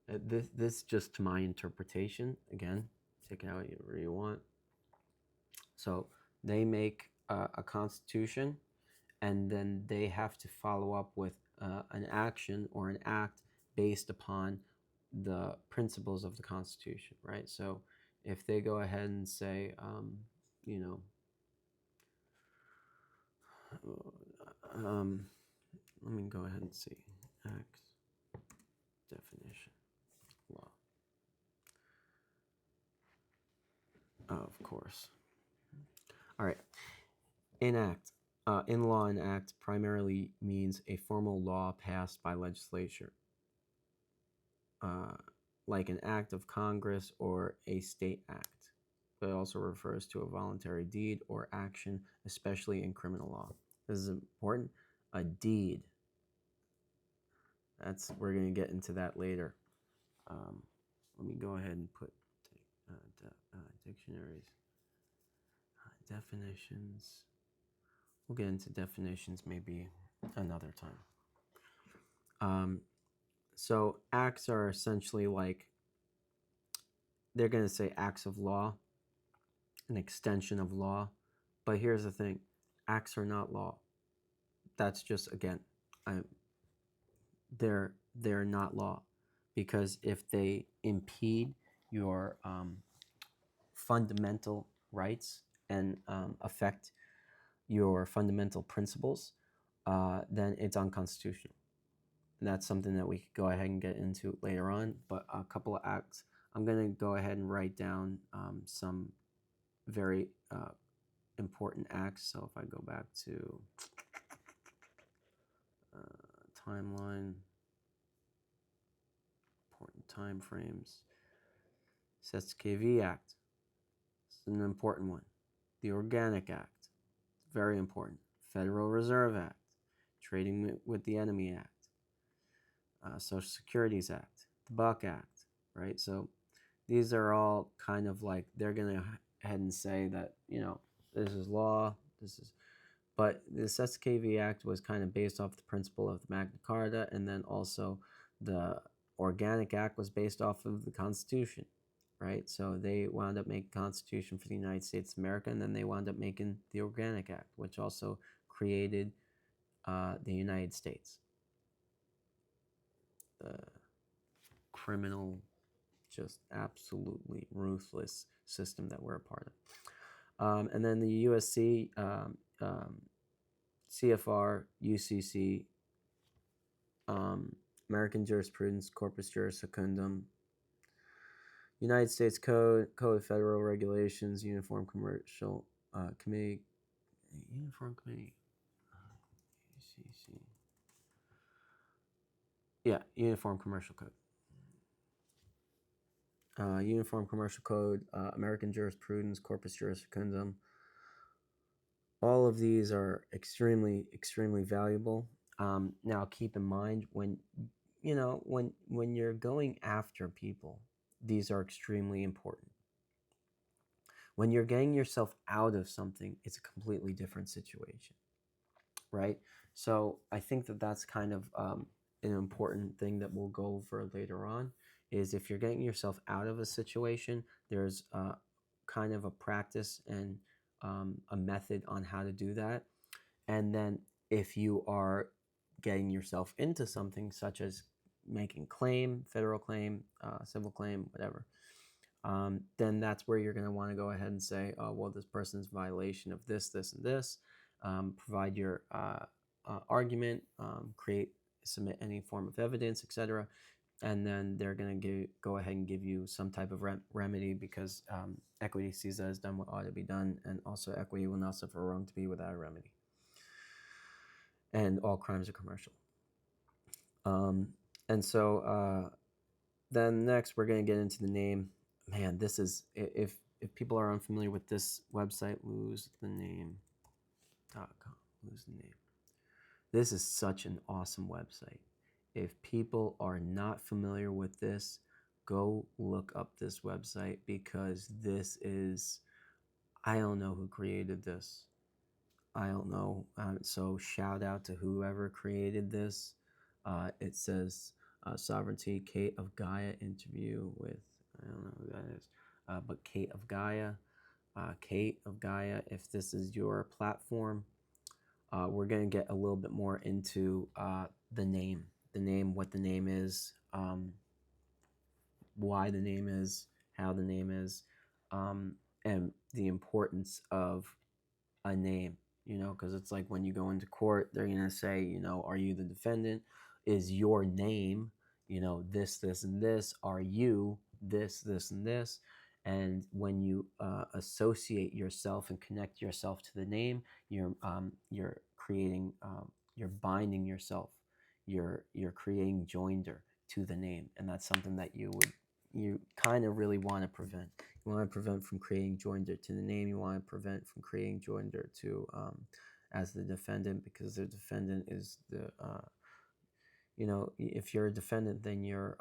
this just to my interpretation. Again, take it out whatever you want. So they make a constitution, and then they have to follow up with an action or an act based upon the principles of the Constitution, right? So if they go ahead and say, you know, let me go ahead and see acts, definition, law. Of course. All right. Enact. In law, an act primarily means a formal law passed by legislature, like an act of Congress or a state act. But it also refers to a voluntary deed or action, especially in criminal law. This is important. A deed. We're going to get into that later. Let me go ahead and put dictionaries, definitions. We'll get into definitions maybe another time. So acts are essentially like, they're going to say acts of law, an extension of law. But here's the thing, acts are not law. That's just, again, they're not law, because if they impede your fundamental rights and affect your fundamental principles, then it's unconstitutional. And that's something that we could go ahead and get into later on. But a couple of acts, I'm going to go ahead and write down some very important acts. So if I go back to timeline, important time frames, SSKV Act, it's an important one. The Organic Act, very important. Federal Reserve Act, Trading with the Enemy Act, Social Securities Act, the Buck Act, right? So these are all kind of like, they're going to ahead and say that, you know, this is law, but the SSKV Act was kind of based off the principle of the Magna Carta, and then also the Organic Act was based off of the Constitution, right? So they wound up making a Constitution for the United States of America, and then they wound up making the Organic Act, which also created the United States. The criminal, just absolutely ruthless system that we're a part of. And then the USC, CFR, UCC, American Jurisprudence, Corpus Juris Secundum, United States Code, Code of Federal Regulations, Uniform Commercial Committee, UCC. Yeah, Uniform Commercial Code. Uniform Commercial Code, American Jurisprudence, Corpus Juris Secundum. All of these are extremely, extremely valuable. Now, keep in mind when when you're going after people, these are extremely important. When you're getting yourself out of something, it's a completely different situation, right? So I think that that's kind of an important thing that we'll go over later on. Is if you're getting yourself out of a situation, there's kind of a practice and a method on how to do that. And then if you are getting yourself into something such as making claim, federal claim, civil claim, whatever, then that's where you're going to want to go ahead and say, oh, well, this person's violation of this, this, and this. Provide your argument, submit any form of evidence, etc. And then they're going to go ahead and give you some type of remedy because equity sees that has done what ought to be done, and also equity will not suffer wrong to be without a remedy. And all crimes are commercial. And so then next we're going to get into the name. Man, this is, if people are unfamiliar with this website, losethename.com. Lose the name. This is such an awesome website. If people are not familiar with this, go look up this website because this is, I don't know who created this. I don't know. So shout out to whoever created this. It says Sovereignty, Kate of Gaia interview with, I don't know who that is, but Kate of Gaia. Kate of Gaia, if this is your platform, we're going to get a little bit more into the name, what the name is, why the name is, how the name is, and the importance of a name, because it's like when you go into court, they're going to say, are you the defendant? Is your name, this, this, and this? Are you this, this, and this? And when you associate yourself and connect yourself to the name, you're creating, you're binding yourself, you're creating joinder to the name, and that's something that you kind of really want to prevent. You want to prevent from creating joinder to the name. You want to prevent from creating joinder to as the defendant, because the defendant is the if you're a defendant, then you're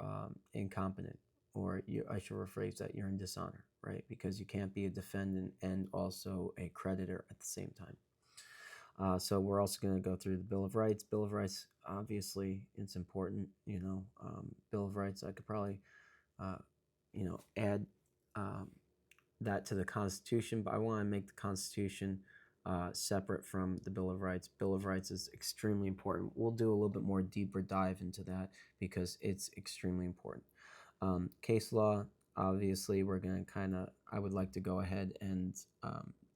incompetent, or I should rephrase that, you're in dishonor, right? Because you can't be a defendant and also a creditor at the same time. So we're also going to go through the Bill of Rights. Bill of Rights, obviously, it's important. Bill of Rights, I could probably add that to the Constitution, but I want to make the Constitution separate from the Bill of Rights. Bill of Rights is extremely important. We'll do a little bit more deeper dive into that because it's extremely important. Case law, obviously, we're going to I would like to go ahead and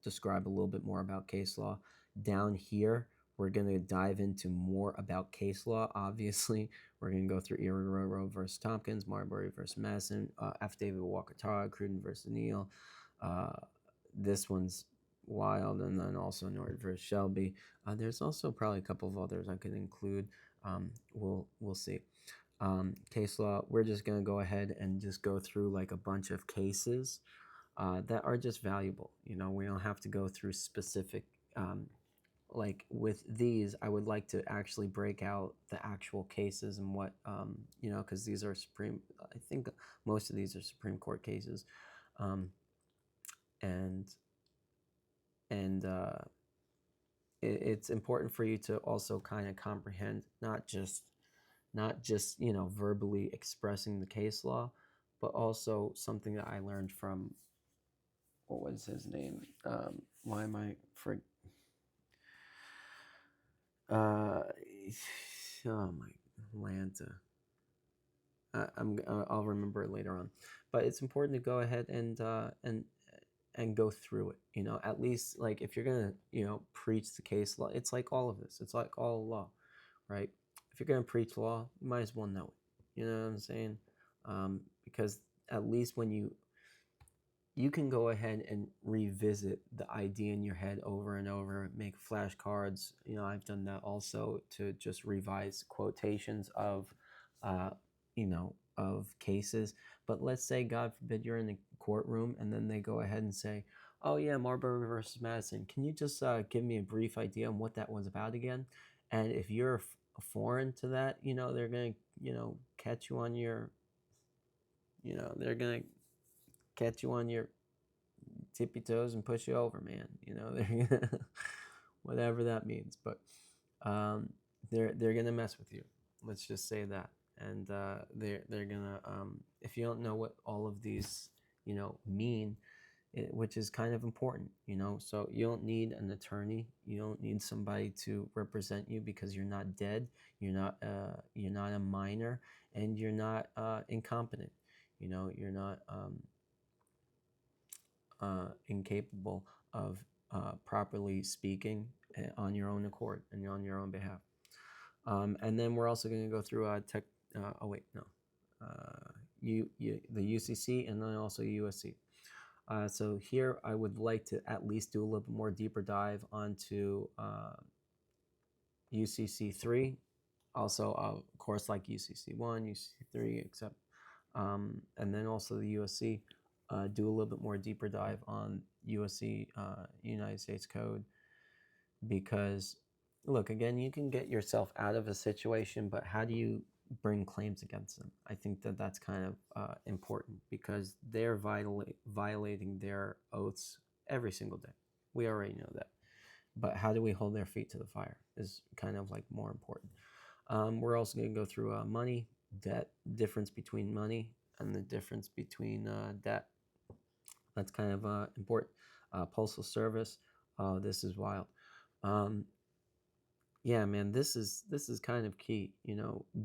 describe a little bit more about case law. Down here, we're going to dive into more about case law. Obviously, we're going to go through Erie versus Tompkins, Marbury versus Madison, Affidavit of Walker Todd, Cruden versus Neal. This one's wild, and then also Norton versus Shelby. There's also probably a couple of others I could include. We'll see. Case law, we're just going to go ahead and just go through like a bunch of cases that are just valuable. We don't have to go through specific like with these. I would like to actually break out the actual cases and what because these are I think most of these are Supreme Court cases, and it's important for you to also kind of comprehend not just verbally expressing the case law, but also something that I learned from, what was his name? Why am I for? Oh my Atlanta. I'll remember it later on, but it's important to go ahead and go through it. At least, like, if you're gonna preach the case law, it's like all of this. It's like all law, right? If you're gonna preach law, you might as well know it. You know what I'm saying? Because at least when you can go ahead and revisit the idea in your head over and over, make flashcards. I've done that also to just revise quotations of uh, of cases. But let's say, God forbid, you're in the courtroom and then they go ahead and say, "Oh yeah, Marbury versus Madison. Can you just give me a brief idea on what that was about again?" And if you're foreign to that, they're gonna, catch you on your, they're gonna catch you on your tippy toes and push you over, man. They're gonna, whatever that means. But they're gonna mess with you. Let's just say that, and they're gonna if you don't know what all of these mean, which is kind of important, so you don't need an attorney, you don't need somebody to represent you, because you're not dead, you're not a minor, and you're not incompetent, you're not incapable of properly speaking on your own accord and on your own behalf. And then we're also going to go through tech. Oh wait, no, the UCC, and then also USC. So here I would like to at least do a little bit more deeper dive onto UCC 3, also of course like UCC 1, UCC 3, except and then also the USC. Do a little bit more deeper dive on USC, United States Code, because look, again, you can get yourself out of a situation, but how do you bring claims against them? I think that that's kind of important, because they're violating their oaths every single day. We already know that. But how do we hold their feet to the fire is kind of like more important. We're also going to go through money, debt, difference between money and the difference between debt. That's kind of important. Postal service. This is wild. Um, yeah, man, this is kind of key.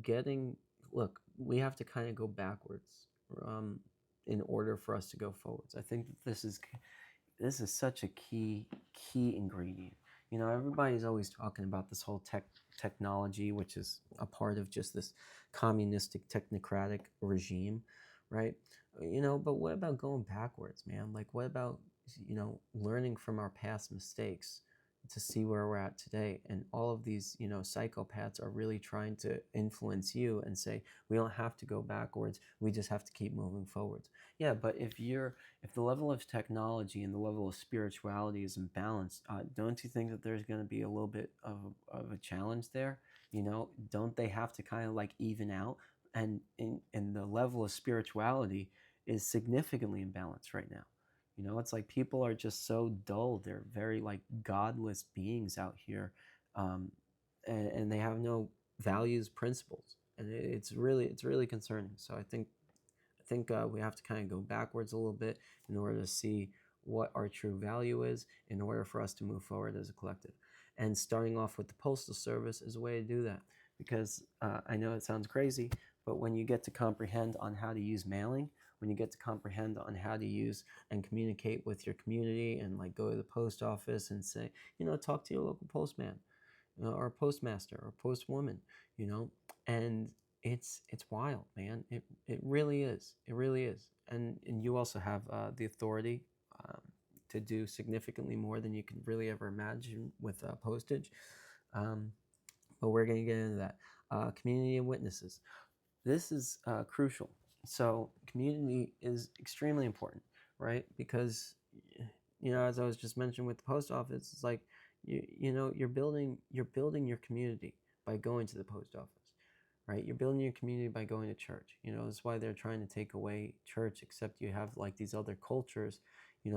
Getting, look, we have to kind of go backwards in order for us to go forwards. I think that this is such a key ingredient. Everybody's always talking about this whole technology, which is a part of just this communistic technocratic regime, right? But what about going backwards, man? Like, what about learning from our past mistakes to see where we're at today? And all of these psychopaths are really trying to influence you and say, we don't have to go backwards, we just have to keep moving forwards. Yeah, but if the level of technology and the level of spirituality is imbalanced, don't you think that there's going to be a little bit of a challenge there? Don't they have to kind of like even out? And the level of spirituality is significantly imbalanced right now. It's like people are just so dull. They're very like godless beings out here, and they have no values, principles, and it's really concerning. So I think we have to kind of go backwards a little bit in order to see what our true value is, in order for us to move forward as a collective. And starting off with the Postal Service is a way to do that, because I know it sounds crazy, but when you get to comprehend on how to use mailing, when you get to comprehend on how to use and communicate with your community, and like go to the post office and say, talk to your local postman, or postmaster or postwoman, you know, and it's wild, man. It really is. It really is. And you also have the authority um, to do significantly more than you can really ever imagine with postage. Um, but we're going to get into that. Community and witnesses. This is crucial. So community is extremely important, right? Because as I was just mentioning with the post office, it's like you're building your community by going to the post office, right? You're building your community by going to church. That's why they're trying to take away church, except you have like these other cultures,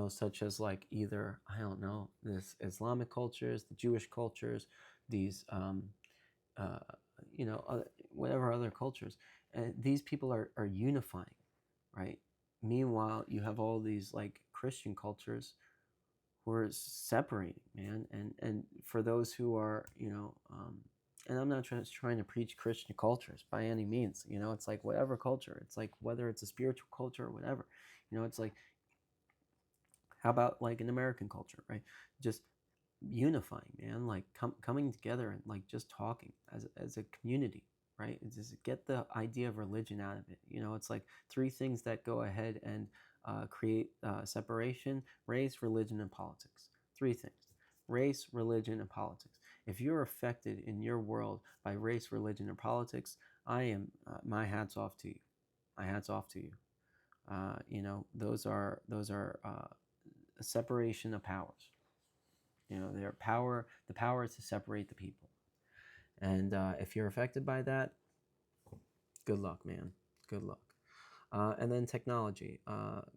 such as like either, I don't know, this Islamic cultures, the Jewish cultures, these uh, whatever other cultures. And these people are unifying, right? Meanwhile, you have all these like Christian cultures who are separating, man. And for those who are, and I'm not trying to preach Christian cultures by any means. It's like whatever culture. It's like whether it's a spiritual culture or whatever. It's like, how about like an American culture, right? Just unifying, man, like coming together and like just talking as a community, right? Just get the idea of religion out of it. It's like three things that go ahead and create separation: race, religion, and politics. Three things: race, religion, and politics. If you're affected in your world by race, religion, and politics, I am my hats off to you. My hats off to you. Those are a separation of powers. Their power. The power is to separate the people. And if you're affected by that, good luck, man. Good luck. And then technology,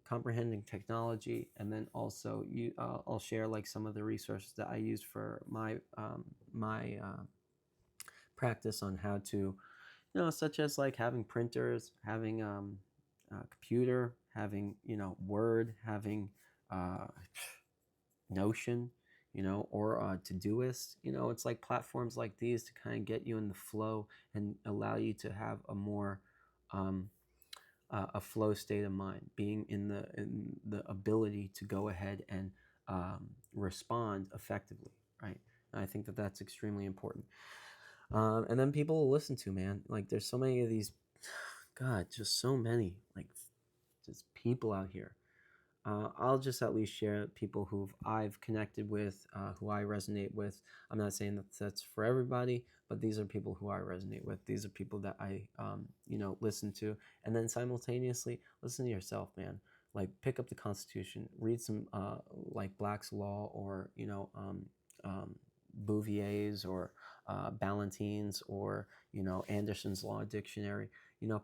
comprehending technology, and then also I'll share like some of the resources that I use for my practice on how to, such as like having printers, having a computer, having Word, having uh, Notion, or Todoist. It's like platforms like these to kind of get you in the flow and allow you to have a more um, a flow state of mind, being in the ability to go ahead and respond effectively, right? And I think that that's extremely important. And then people will listen to, man. Like there's so many of these, God, just so many, like just people out here. I'll just at least share people who I've connected with, who I resonate with. I'm not saying that that's for everybody, but these are people who I resonate with. These are people that I, listen to. And then simultaneously, listen to yourself, man. Like pick up the Constitution, read some like Black's Law, or, Bouvier's, or Ballantyne's, or, Anderson's Law Dictionary.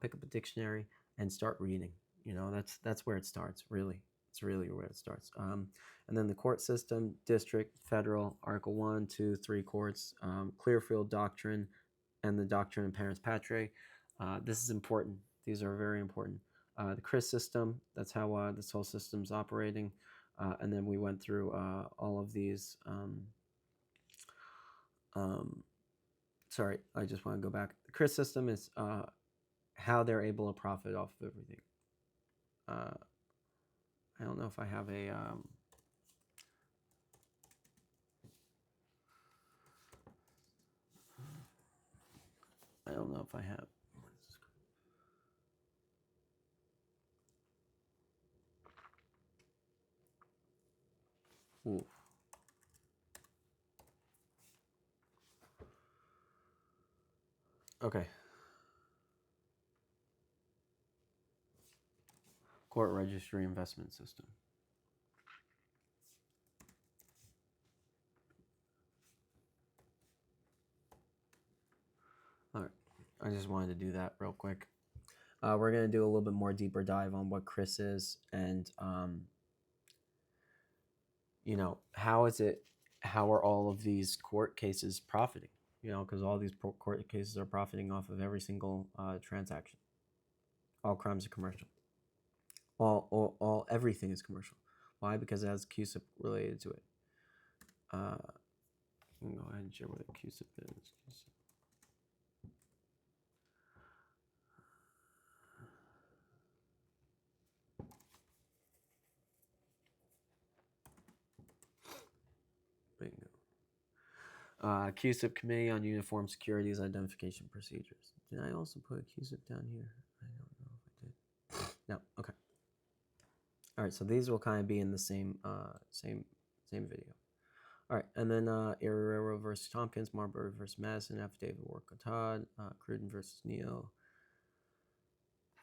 Pick up a dictionary and start reading. That's where it starts, really. It's really where it starts. And then the court system, district, federal, Article 1, 2, 3 courts, Clearfield Doctrine, and the Doctrine of Parens Patriae. This is important. These are very important. The CRIS system, that's how this whole system's operating. And then we went through all of these. Sorry, I just want to go back. The CRIS system is how they're able to profit off of everything. I don't know if I have a I don't know if I have. Ooh. Okay. Court Registry Investment System. All right. I just wanted to do that real quick. We're going to do a little bit more deeper dive on what CRIS is, and how are all of these court cases profiting? Because all these court cases are profiting off of every single transaction. All crimes are commercial. All everything is commercial. Why? Because it has CUSIP related to it. I can go ahead and share what a CUSIP is. Bingo. CUSIP, Committee on Uniform Securities Identification Procedures. Did I also put a CUSIP down here? I don't know if I did. No. Okay. All right. So these will kind of be in the same video. All right, and then Arroyo versus Tompkins, Marbury versus Madison, Affidavit Work-Todd, Cruden versus Neal,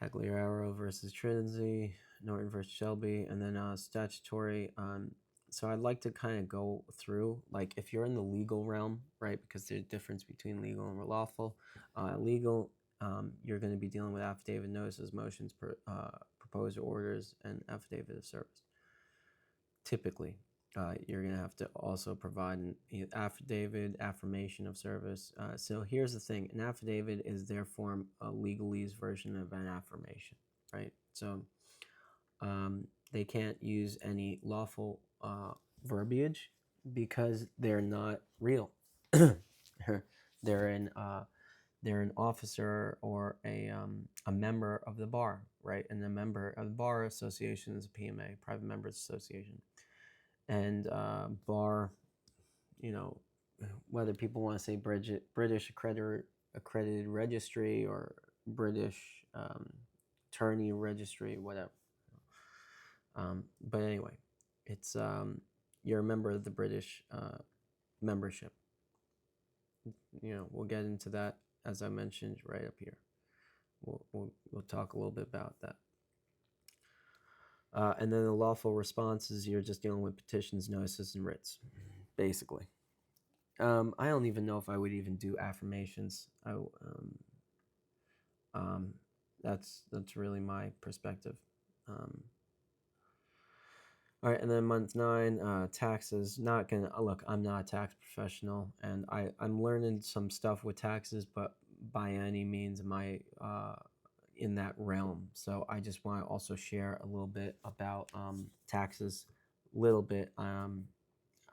Hagliaro versus Trinity, Norton versus Shelby, and then statutory. So I'd like to kind of go through, like, if you're in the legal realm, right, because there's a difference between legal and lawful. Legal, you're going to be dealing with affidavit notices, motions, proposed orders, and affidavit of service. Typically, you're going to have to also provide an affidavit, affirmation of service. So here's the thing. An affidavit is therefore a legalese version of an affirmation, right? So they can't use any lawful verbiage because they're not real. They're an officer or a member of the bar, right? And a member of the bar association is a PMA, Private Members Association. And bar, whether people want to say British accredited registry, or British attorney registry, whatever. But anyway, it's you're a member of the British membership. We'll get into that, as I mentioned, right up here. we'll talk a little bit about that. And then the lawful response is you're just dealing with petitions, notices, and writs, basically. I don't even know if I would even do affirmations. That's really my perspective. All right, and then month 9, taxes. Not gonna look. I'm not a tax professional, and I'm learning some stuff with taxes, but by any means am I in that realm. So I just want to also share a little bit about taxes. Little bit. I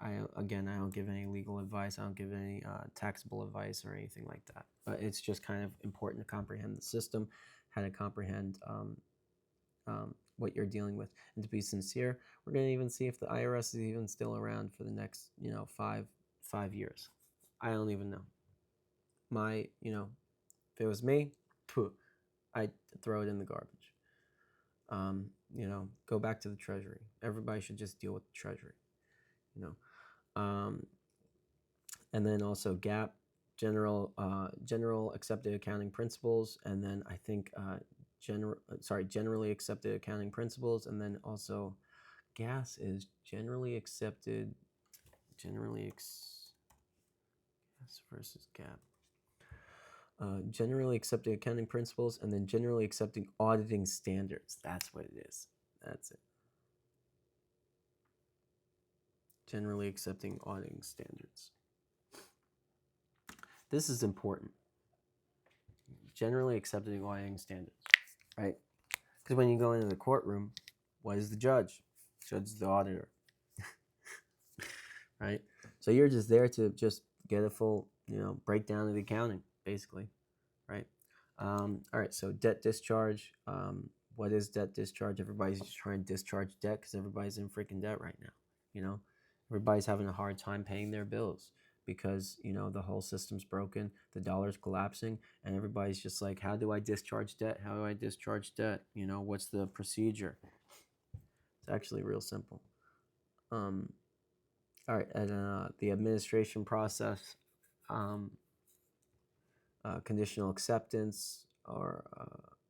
don't give any legal advice. I don't give any taxable advice or anything like that. But it's just kind of important to comprehend the system, how to comprehend what you're dealing with, and to be sincere. We're going to even see if the IRS is even still around for the next 5 years. I don't even know. If it was me, I'd throw it in the garbage. Go back to the Treasury. Everybody should just deal with the Treasury. And then also GAAP, general accepted accounting principles, and then I think generally accepted accounting principles, and then also GAS is generally accepted. GAS versus GAAP. Generally accepted accounting principles, and then generally accepted auditing standards. That's what it is. That's it. Generally accepting auditing standards. This is important. Generally accepted auditing standards, right? Because when you go into the courtroom, what is the judge? Judge is the auditor, right? So you're just there to just get a full, breakdown of the accounting, basically, right? All right, so debt discharge. What is debt discharge? Everybody's just trying to discharge debt because everybody's in freaking debt right now. Everybody's having a hard time paying their bills because, the whole system's broken, the dollar's collapsing, and everybody's just like, how do I discharge debt? How do I discharge debt? What's the procedure? It's actually real simple. All right, and the administration process, conditional acceptance, or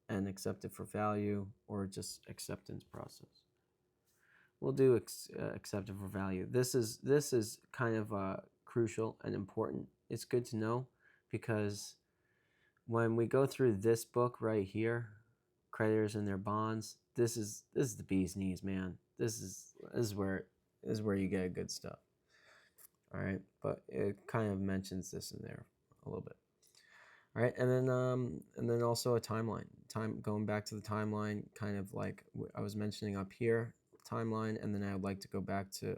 and accepted for value, or just acceptance process. We'll do accepted for value. This is kind of crucial and important. It's good to know because when we go through this book right here, creditors and their bonds, this is the bee's knees, man. This is where you get good stuff. All right, but it kind of mentions this in there a little bit. All right, and then also a timeline. Going back to the timeline, kind of like I was mentioning up here, timeline, and then I would like to go back to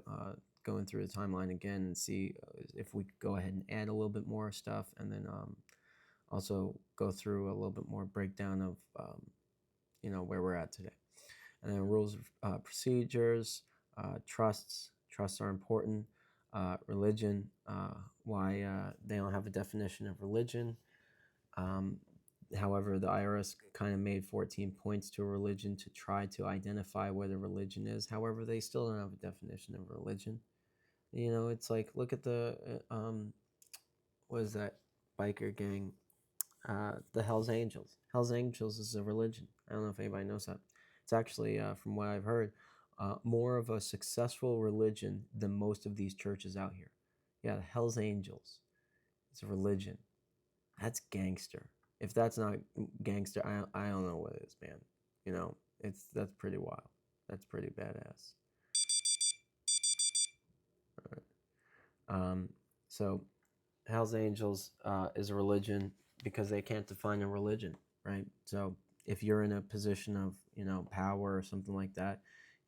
going through the timeline again and see if we could go ahead and add a little bit more stuff, and then also go through a little bit more breakdown of where we're at today, and then rules, procedures, trusts. Trusts are important. Religion, why they don't have a definition of religion. However, the IRS kind of made 14 points to a religion to try to identify what a religion is. However, they still don't have a definition of religion. It's like, look at the, what is that biker gang? The Hells Angels. Hells Angels is a religion. I don't know if anybody knows that. It's actually, from what I've heard, more of a successful religion than most of these churches out here. Yeah, the Hells Angels. It's a religion. That's gangster. If that's not gangster, I don't know what is, man. That's pretty wild. That's pretty badass. All right. So Hells Angels is a religion because they can't define a religion, right? So if you're in a position of power or something like that,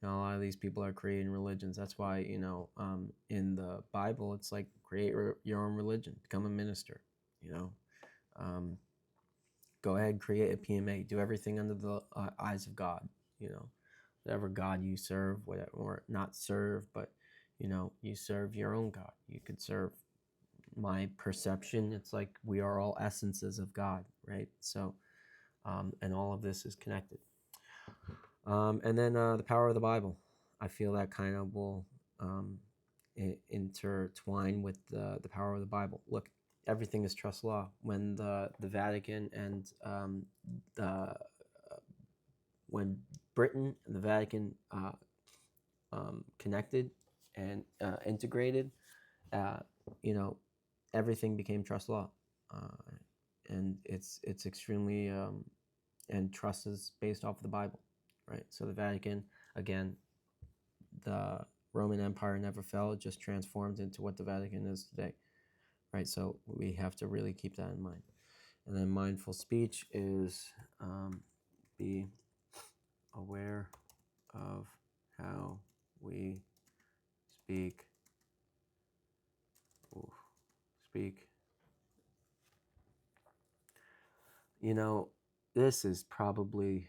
a lot of these people are creating religions. That's why in the Bible it's like create your own religion, become a minister. Go ahead, create a PMA, do everything under the eyes of God. Whatever God you serve, whatever, or not serve, but you serve your own God. You could serve. My perception, it's like we are all essences of God, right? So, and all of this is connected. And then the power of the Bible. I feel that kind of will intertwine with the power of the Bible. Look, everything is trust law. When the Vatican and the when Britain and the Vatican connected and integrated, uh, you know, everything became trust law, and it's extremely and trust is based off of the Bible, right? So the Vatican, again, the Roman Empire never fell; it just transformed into what the Vatican is today, right? So we have to really keep that in mind. And then mindful speech is be aware of how we speak. Ooh, speak. You know, this is probably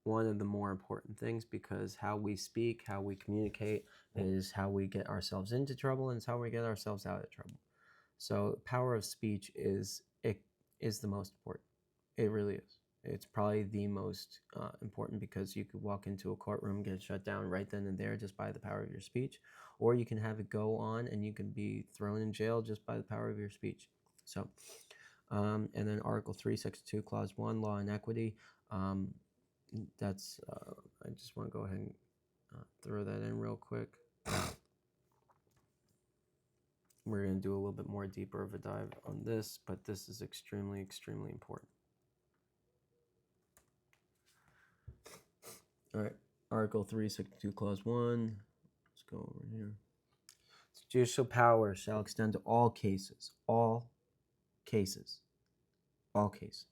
one of the more important things, because how we speak, how we communicate is how we get ourselves into trouble, and it's how we get ourselves out of trouble. So power of speech is the most important. It really is. It's probably the most important, because you could walk into a courtroom, get shut down right then and there just by the power of your speech, or you can have it go on and you can be thrown in jail just by the power of your speech. So, and then Article 3, Section 2, Clause 1, Law and Equity. That's, I just want to go ahead and throw that in real quick. We're going to do a little bit more deeper of a dive on this, but this is extremely, extremely important. All right, Article 3, Section 2, Clause 1. Let's go over here. Judicial power shall extend to all cases, all cases, all cases.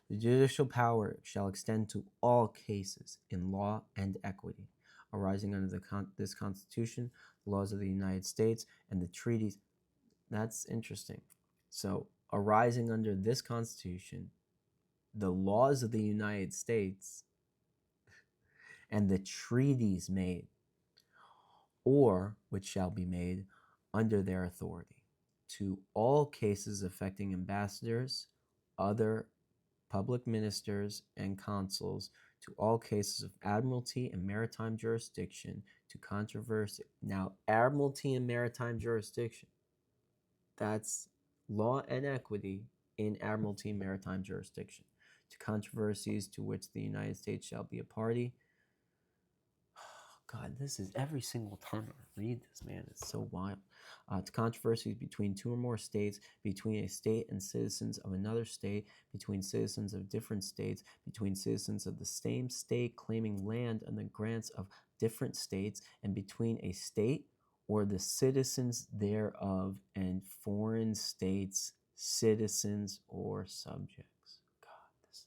The judicial power shall extend to all cases in law and equity, arising under this Constitution, the laws of the United States, and the treaties. That's interesting. So, arising under this Constitution, the laws of the United States, and the treaties made, or which shall be made under their authority, to all cases affecting ambassadors, other public ministers, and consuls, to all cases of admiralty and maritime jurisdiction, to controversy. Now, admiralty and maritime jurisdiction, that's law and equity in admiralty and maritime jurisdiction, to controversies to which the United States shall be a party. God, this is every single time I read this, man. It's so wild. To controversies between two or more states, between a state and citizens of another state, between citizens of different states, between citizens of the same state claiming land on the grants of different states, and between a state or the citizens thereof and foreign states, citizens or subjects. God, this.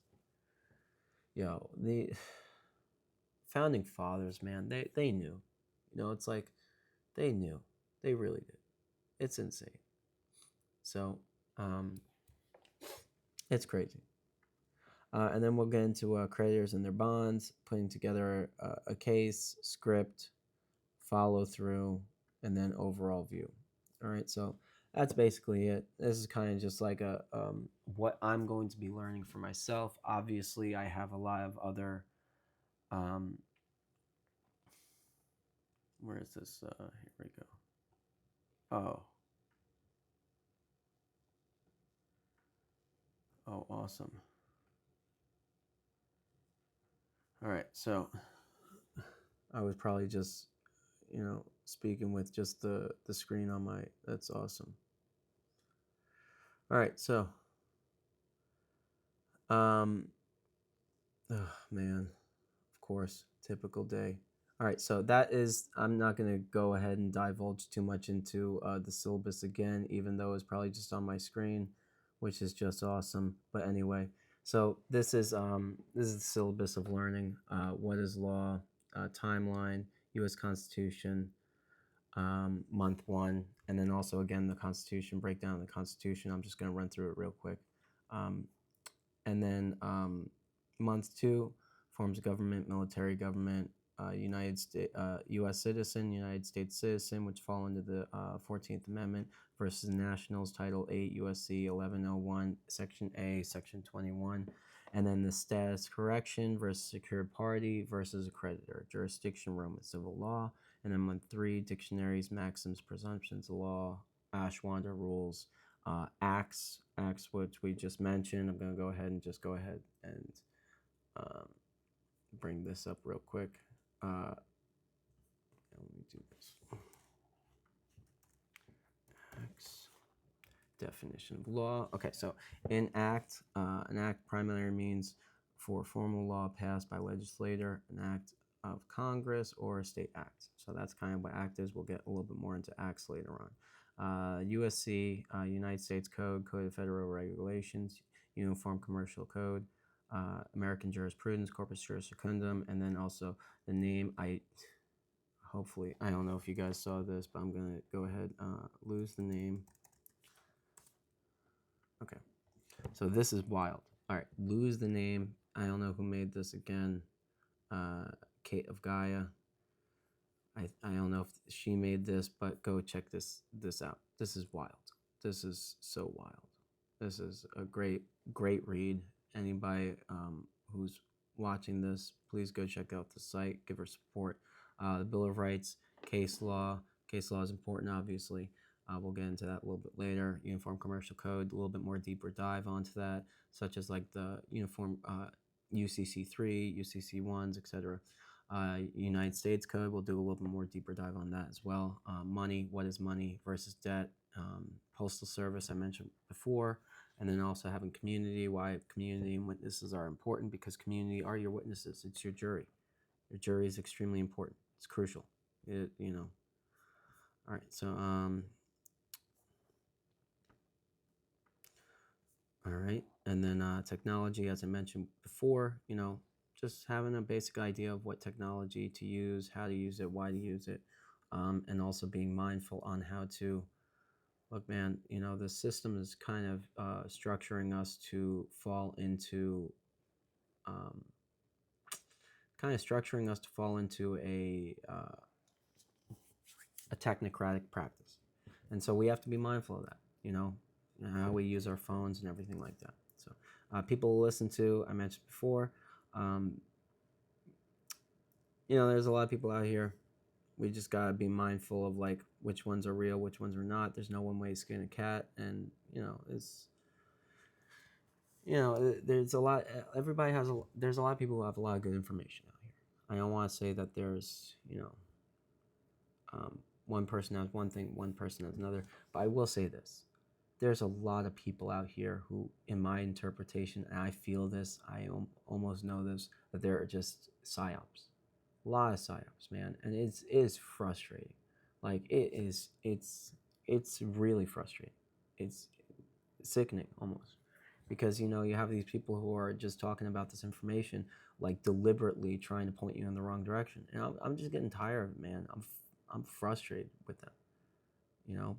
Yo, the founding fathers, man, they knew. You know, it's like they knew. They really did. It's insane. So, it's crazy. And then we'll get into creditors and their bonds, putting together a case, script, follow through, and then overall view. All right, so that's basically it. This is kind of just like a what I'm going to be learning for myself. Obviously, I have a lot of other where is this? Here we go. Oh. Oh, awesome. All right, so I was probably just, speaking with just the screen on my, that's awesome. All right, so, oh man, of course, typical day. All right, so that is, I'm not going to go ahead and divulge too much into the syllabus again, even though it's probably just on my screen, which is just awesome. But anyway, so this is the syllabus of learning. What is law? Timeline, U.S. Constitution, month 1, and then also again the Constitution, breakdown of the Constitution. I'm just going to run through it real quick. And then month 2, forms of government, military government, United States, U.S. citizen, United States citizen, which fall under the 14th Amendment, versus nationals, Title 8 U.S.C. 1101, Section A, Section 21. And then the status correction versus secured party versus a creditor, jurisdiction, Roman civil law. And then month 3, dictionaries, maxims, presumptions of law, Ashwander rules, acts which we just mentioned. I'm going to go ahead and um, bring this up real quick. Let me do this. Acts, definition of law. Okay, so an act primarily means for formal law passed by legislator, an act of Congress, or a state act. So that's kind of what act is. We'll get a little bit more into acts later on. USC, United States Code, Code of Federal Regulations, Uniform Commercial Code, American Jurisprudence, Corpus Juris Secundum, and then also the name. Hopefully, I don't know if you guys saw this, but I'm going to go ahead, lose the name. Okay, so this is wild. All right, lose the name. I don't know who made this again. Kate of Gaia. I don't know if she made this, but go check this out. This is wild. This is so wild. This is a great read. Anybody who's watching this, please go check out the site. Give her support. The Bill of Rights, case law. Case law is important, obviously. We'll get into that a little bit later. Uniform Commercial Code, a little bit more deeper dive onto that, such as like the Uniform UCC 3, UCC 1s, etc. United States Code, we'll do a little bit more deeper dive on that as well. Money, what is money versus debt? Postal service, I mentioned before. And then also having community, why community and witnesses are important, because community are your witnesses. It's your jury. Your jury is extremely important. It's crucial. All right, so all right, and then technology, as I mentioned before, just having a basic idea of what technology to use, how to use it, why to use it, and also being mindful on how to look, man. The system is kind of structuring us to fall into a technocratic practice, and so we have to be mindful of that. How we use our phones and everything like that. So people to listen to, I mentioned before. There's a lot of people out here. We just gotta be mindful of like which ones are real, which ones are not. There's no one way to skin a cat, and there's a lot. There's a lot of people who have a lot of good information out here. I don't want to say that there's one person has one thing, one person has another, but I will say this: there's a lot of people out here who, in my interpretation, and I feel this, I almost know this, that they're just psyops. A lot of psyops, man, and it is frustrating. Like it's really frustrating. It's sickening almost, because you have these people who are just talking about this information, like deliberately trying to point you in the wrong direction, and I'm just getting tired of it, man. I'm frustrated with them.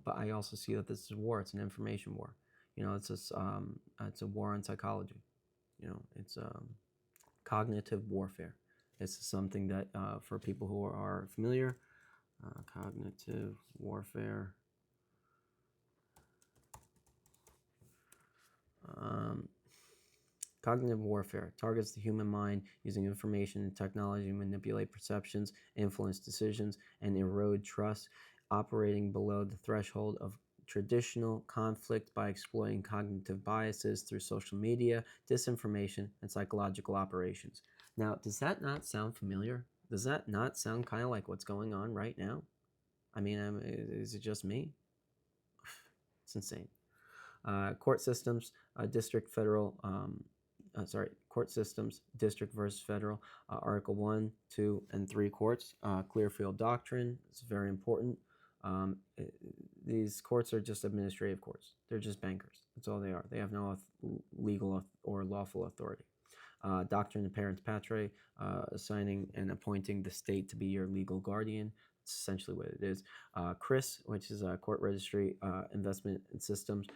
But I also see that this is war. It's an information war. It's a war on psychology. It's cognitive warfare. It's something that for people who are familiar, cognitive warfare. Cognitive warfare targets the human mind using information and technology to manipulate perceptions, influence decisions, and erode trust, operating below the threshold of traditional conflict by exploiting cognitive biases through social media, disinformation, and psychological operations. Now, does that not sound familiar? Does that not sound kind of like what's going on right now? I mean, is it just me? It's insane. Court systems, district, federal, court systems, district versus federal, Article 1, 2, and 3 courts. Clearfield Doctrine is very important. These courts are just administrative courts. They're just bankers. That's all they are. They have no legal or lawful authority. Doctrine of Parents Patriae, assigning and appointing the state to be your legal guardian. It's essentially what it is. CRIS, which is Court Registry, Investment and Systems.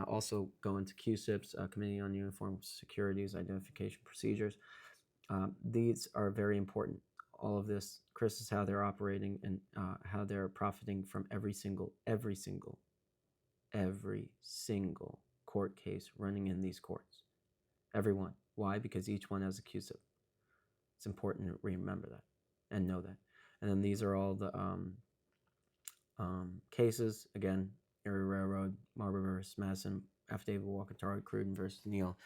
Also go into QSIPs, Committee on Uniform Securities Identification Procedures. These are very important. All of this, CRIS, is how they're operating and how they're profiting from every single court case running in these courts. Everyone. Why? Because each one has a QSIP. It's important to remember that and know that. And then these are all the cases. Again, Erie Railroad, Marbury versus Madison, affidavit Walker Tarr, Cruden versus Neal,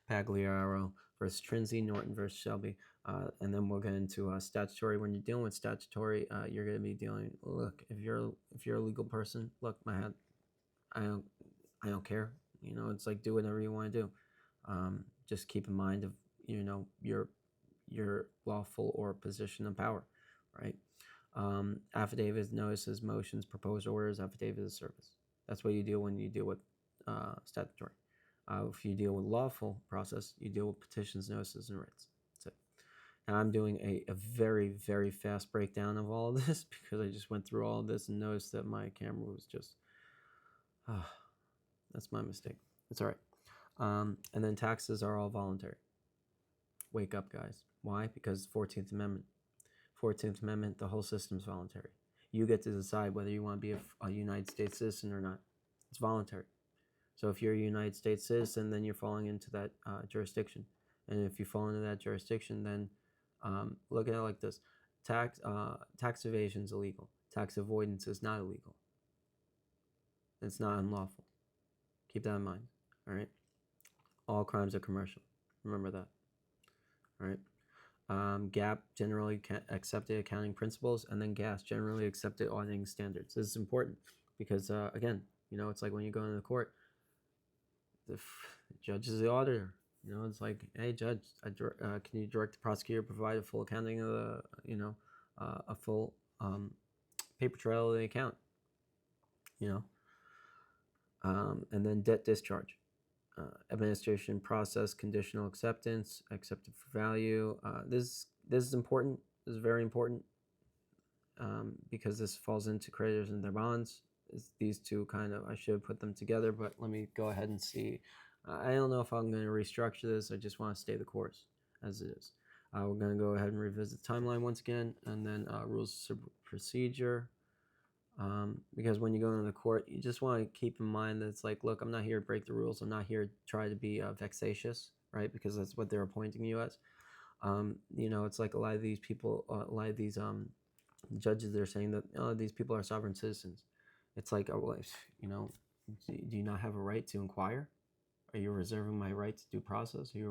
Pagliaro versus Trinzi, Norton versus Shelby, and then we'll get into statutory. When you're dealing with statutory, you're going to be dealing. Look, if you're a legal person, look, I don't care. You know, it's like do whatever you want to do. Just keep in mind of your lawful or position of power, right? Affidavits, notices, motions, proposed orders, affidavit of service. That's what you deal when you deal with statutory. If you deal with lawful process, you deal with petitions, notices, and writs. That's it. And I'm doing a very, very fast breakdown of all of this because I just went through all of this and noticed that my camera was just, that's my mistake. It's all right. And then taxes are all voluntary. Wake up, guys. Why? Because 14th Amendment. 14th Amendment, the whole system's voluntary. You get to decide whether you want to be a United States citizen or not. It's voluntary. So if you're a United States citizen, then you're falling into that jurisdiction. And if you fall into that jurisdiction, then look at it like this. Tax evasion is illegal. Tax avoidance is not illegal. It's not unlawful. Keep that in mind. All right? All crimes are commercial. Remember that. All right? GAAP, generally accepted accounting principles, and then GAS, generally accepted auditing standards. This is important because, again, you know, it's like when you go into the court, the judge is the auditor. You know, it's like, hey, judge, can you direct the prosecutor to provide a full accounting of the, a full paper trail of the account, you know, and then debt discharge. Administration process, conditional acceptance, accepted for value. This is important. This is very important because this falls into creditors and their bonds. These two kind of, I should have put them together, but let me go ahead and see. I don't know if I'm going to restructure this. I just want to stay the course as it is. We're going to go ahead and revisit the timeline once again, and then rules of procedure. Because when you go into the court, you just want to keep in mind that it's like, look, I'm not here to break the rules. I'm not here to try to be vexatious, right? Because that's what they're appointing you as. You know, it's like a lot of these people, a lot of these judges, they're saying that these people are sovereign citizens. It's like, you know, do you not have a right to inquire? Are you reserving my right to due process? Are you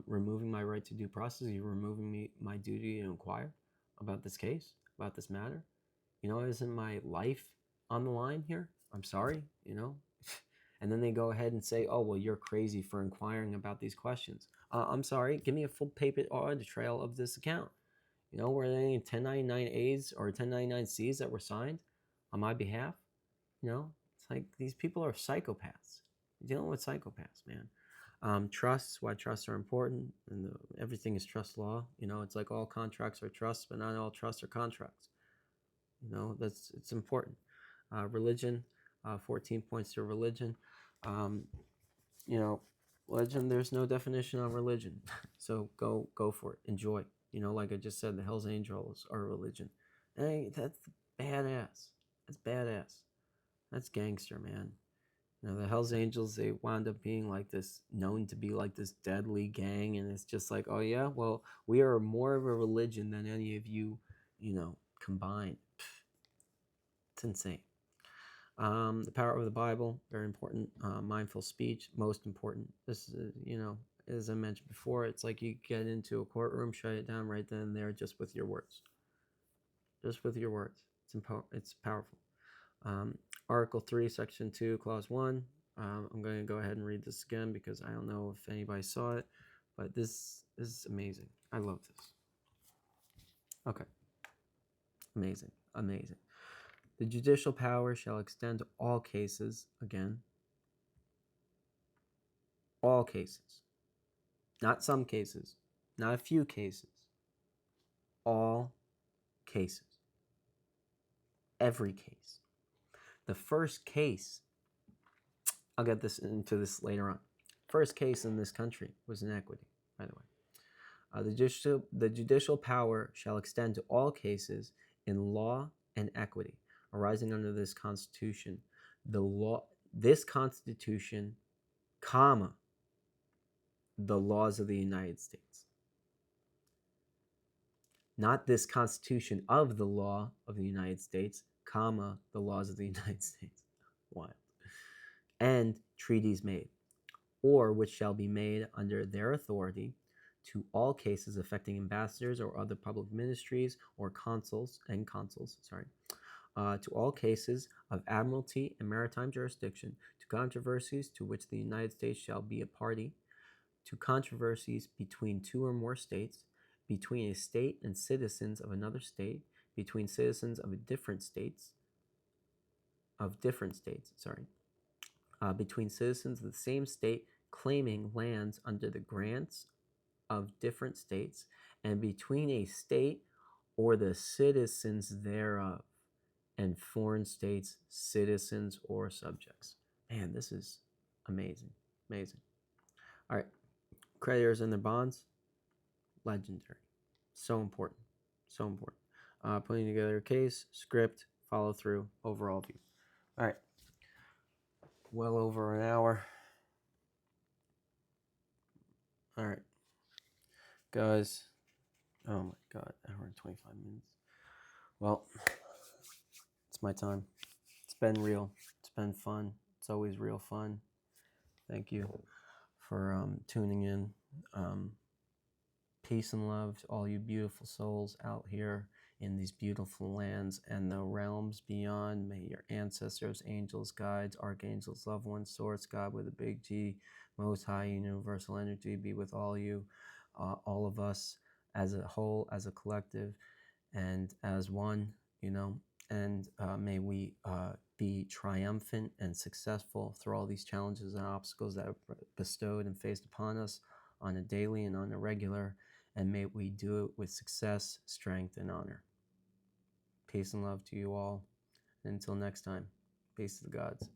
removing my right to due process? Are you removing my duty to inquire about this case, about this matter? You know, isn't my life on the line here? I'm sorry, you know? And then they go ahead and say, oh, well, you're crazy for inquiring about these questions. I'm sorry, give me a full paper audit trail of this account. You know, were there any 1099As or 1099Cs that were signed on my behalf? You know, it's like these people are psychopaths. You're dealing with psychopaths, man. Trusts, why trusts are important, and everything is trust law. You know, it's like all contracts are trusts, but not all trusts are contracts. You know, it's important. Religion, 14 points to religion. You know, religion, there's no definition on religion. So go for it. Enjoy. You know, like I just said, the Hells Angels are religion. Hey, that's badass. That's badass. That's gangster, man. You know, the Hells Angels, they wound up being like this, known to be like this deadly gang. And it's just like, oh, yeah, well, we are more of a religion than any of you, you know, combined. It's insane. The power of the Bible, very important. Mindful speech, most important. This is, you know, as I mentioned before, it's like you get into a courtroom, shut it down right then and there, just with your words. Just with your words. It's powerful. Article 3, Section 2, Clause 1. I'm going to go ahead and read this again because I don't know if anybody saw it, but this is amazing. I love this. Okay. Amazing. Amazing. The judicial power shall extend to all cases, again, all cases, not some cases, not a few cases, all cases, every case. The first case, I'll get into this later on. First case in this country was inequity, by the way. The judicial power shall extend to all cases in law and equity arising under this Constitution. This Constitution, comma, the laws of the United States. Not this Constitution of the law of the United States, comma, the laws of the United States. Wild. And treaties made, or which shall be made under their authority, to all cases affecting ambassadors or other public ministries or consuls, to all cases of admiralty and maritime jurisdiction, to controversies to which the United States shall be a party, to controversies between two or more states, between a state and citizens of another state, between citizens of different states, between citizens of the same state claiming lands under the grants of different states, and between a state or the citizens thereof and foreign states, citizens or subjects. Man, this is amazing. Amazing. All right. Creditors and their bonds, legendary. So important. So important. Putting together a case, script, follow through, overall view. All right. Well over an hour. All right. Guys. Oh my God. Hour and 25 minutes. Well, it's my time. It's been real. It's been fun. It's always real fun. Thank you for tuning in. Peace and love to all you beautiful souls out here in these beautiful lands and the realms beyond. May your ancestors, angels, guides, archangels, loved ones, source, God with a big G, most high universal energy be with all you, all of us as a whole, as a collective, and as one, and may we be triumphant and successful through all these challenges and obstacles that are bestowed and faced upon us on a daily and on a regular, and may we do it with success, strength, and honor. Peace and love to you all. And until next time, peace to the gods.